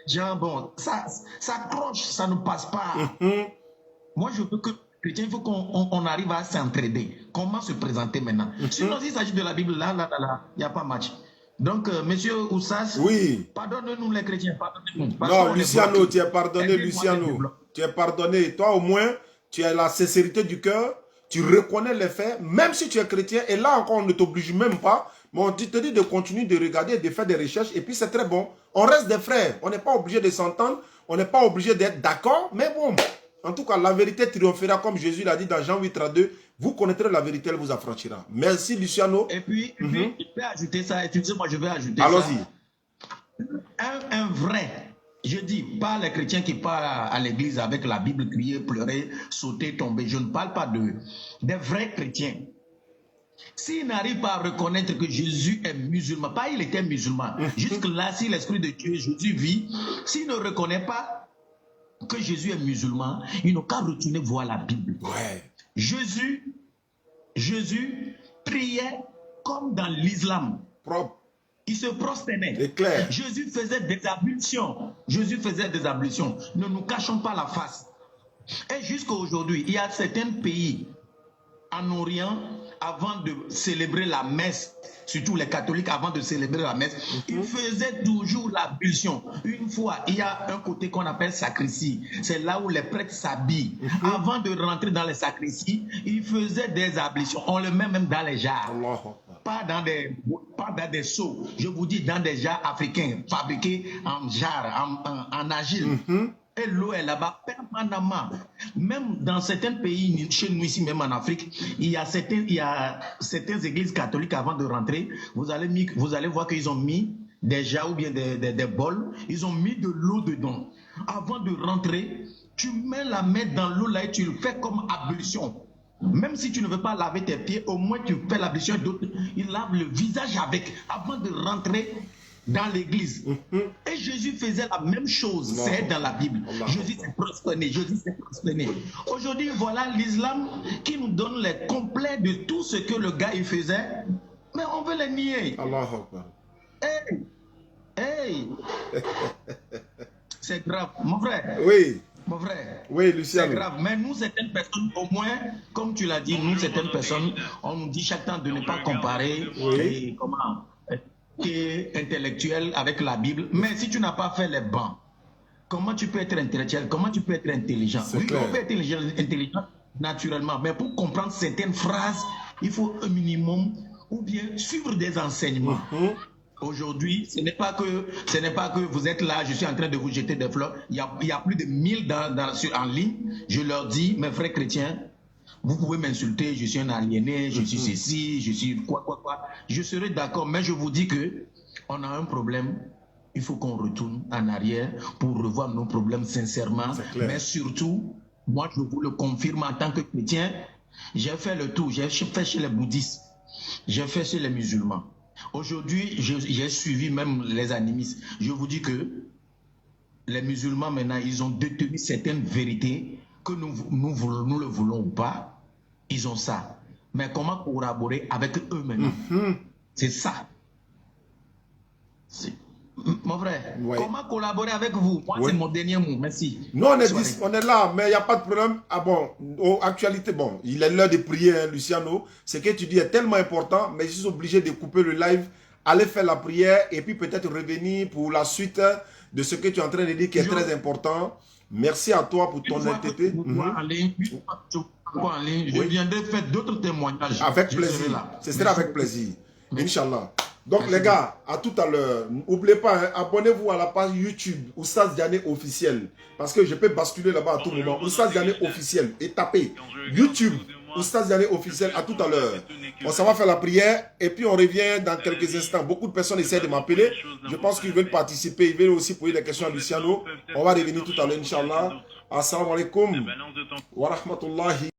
gens, bon, ça cloche, ça ne passe pas. Moi, je veux que chrétien, il faut qu'on arrive à s'entraider. Comment se présenter maintenant? Sinon, s'il s'agit de la Bible, là, il n'y a pas match. Donc, monsieur Oussas, oui. Pardonne-nous les chrétiens, pardonnez-nous. Non, Luciano, tu es pardonné, Luciano. Tu es pardonné. Toi, au moins, tu as la sincérité du cœur, tu reconnais les faits, même si tu es chrétien, et là encore, on ne t'oblige même pas, mais on te dit de continuer de regarder, de faire des recherches, et puis c'est très bon. On reste des frères, on n'est pas obligé de s'entendre, on n'est pas obligé d'être d'accord, mais bon, en tout cas, la vérité triomphera, comme Jésus l'a dit dans Jean 8:32. Vous connaîtrez la vérité, elle vous affranchira. Merci, Luciano. Et puis je vais ajouter ça. Excusez-moi, je vais ajouter ça. Allons-y. Un vrai, je dis, pas les chrétiens qui parlent à l'église avec la Bible, crier, pleurer, sauter, tomber. Je ne parle pas d'eux. Des vrais chrétiens. S'ils n'arrivent pas à reconnaître que Jésus est musulman, pas il était musulman. Jusque-là, si l'Esprit de Dieu, Jésus vit, s'il ne reconnaît pas que Jésus est musulman, il n'a qu'à retourner voir la Bible. Ouais. Jésus priait comme dans l'islam. Propre. Il se prosternait. C'est clair. Jésus faisait des ablutions. Ne nous cachons pas la face. Et jusqu'à aujourd'hui, il y a certains pays en Orient, avant de célébrer la messe, surtout les catholiques, avant de célébrer la messe, ils faisaient toujours l'ablution. Une fois, il y a un côté qu'on appelle sacristie. C'est là où les prêtres s'habillent. Avant de rentrer dans les sacristies, ils faisaient des ablutions. On le met même dans les jarres. Pas dans des seaux. Je vous dis dans des jarres africains, fabriqués en jarres, en argile. Et l'eau est là-bas permanemment. Même dans certains pays, chez nous ici, même en Afrique, il y a certaines églises catholiques avant de rentrer. Vous allez voir qu'ils ont mis des jarres ou bien des bols. Ils ont mis de l'eau dedans. Avant de rentrer, tu mets la main dans l'eau là et tu le fais comme ablution. Même si tu ne veux pas laver tes pieds, au moins tu fais l'ablution et d'autres, ils lavent le visage avec avant de rentrer dans l'église. Et Jésus faisait la même chose. C'est dans la Bible. Jésus s'est prosterné. Aujourd'hui, voilà l'islam qui nous donne les complets de tout ce que le gars il faisait. Mais on veut les nier. Hey. C'est grave. Mon frère. Oui. Mon frère. Oui, Luciano. C'est grave. Mais nous, certaines personnes, au moins, comme tu l'as dit, nous, certaines personnes, on nous dit chaque temps de ne pas comparer. Et comment intellectuel avec la Bible, mais si tu n'as pas fait les bancs, comment tu peux être intellectuel, comment tu peux être intelligent? Oui, on peut être intelligent naturellement, mais pour comprendre certaines phrases, il faut un minimum ou bien suivre des enseignements. Aujourd'hui, ce n'est pas que vous êtes là, je suis en train de vous jeter des fleurs. Il y a plus de 1000 en ligne. Je leur dis, mes frères chrétiens, vous pouvez m'insulter, je suis un aliéné, je suis ceci, je suis quoi. Je serai d'accord, mais je vous dis que on a un problème il faut qu'on retourne en arrière pour revoir nos problèmes sincèrement. Mais surtout, moi, je vous le confirme en tant que chrétien, j'ai fait le tour, j'ai fait chez les bouddhistes, j'ai fait chez les musulmans. Aujourd'hui, j'ai suivi même les animistes. Je vous dis que les musulmans, maintenant, ils ont détenu certaines vérités que nous le voulons ou pas. Ils ont ça. Mais comment collaborer avec eux maintenant? C'est ça. Mon frère, comment collaborer avec vous? Moi, c'est mon dernier mot. Merci. Non, on est là, mais il n'y a pas de problème. Ah bon, actualité, bon, il est l'heure de prier, hein, Luciano. Ce que tu dis est tellement important, mais je suis obligé de couper le live, aller faire la prière et puis peut-être revenir pour la suite de ce que tu es en train de dire qui est très important. Merci à toi pour ton honnêteté. Je viendrai faire d'autres témoignages. Avec plaisir. Ce sera avec plaisir. Inch'Allah. Donc les gars, à tout à l'heure. N'oubliez pas, hein, abonnez-vous à la page YouTube Oustaz Diané officiel. Parce que je peux basculer là-bas à tout moment. Oustaz Diané officiel. Et tapez YouTube Oustaz Diané officiel. À tout à l'heure. On s'en va faire la prière. Et puis on revient dans quelques instants. Beaucoup de personnes essaient de m'appeler. Je pense qu'ils veulent participer. Ils veulent aussi poser des questions à Luciano. On va revenir tout à l'heure, Inch'Allah. Assalamu alaikum wa rahmatullahi.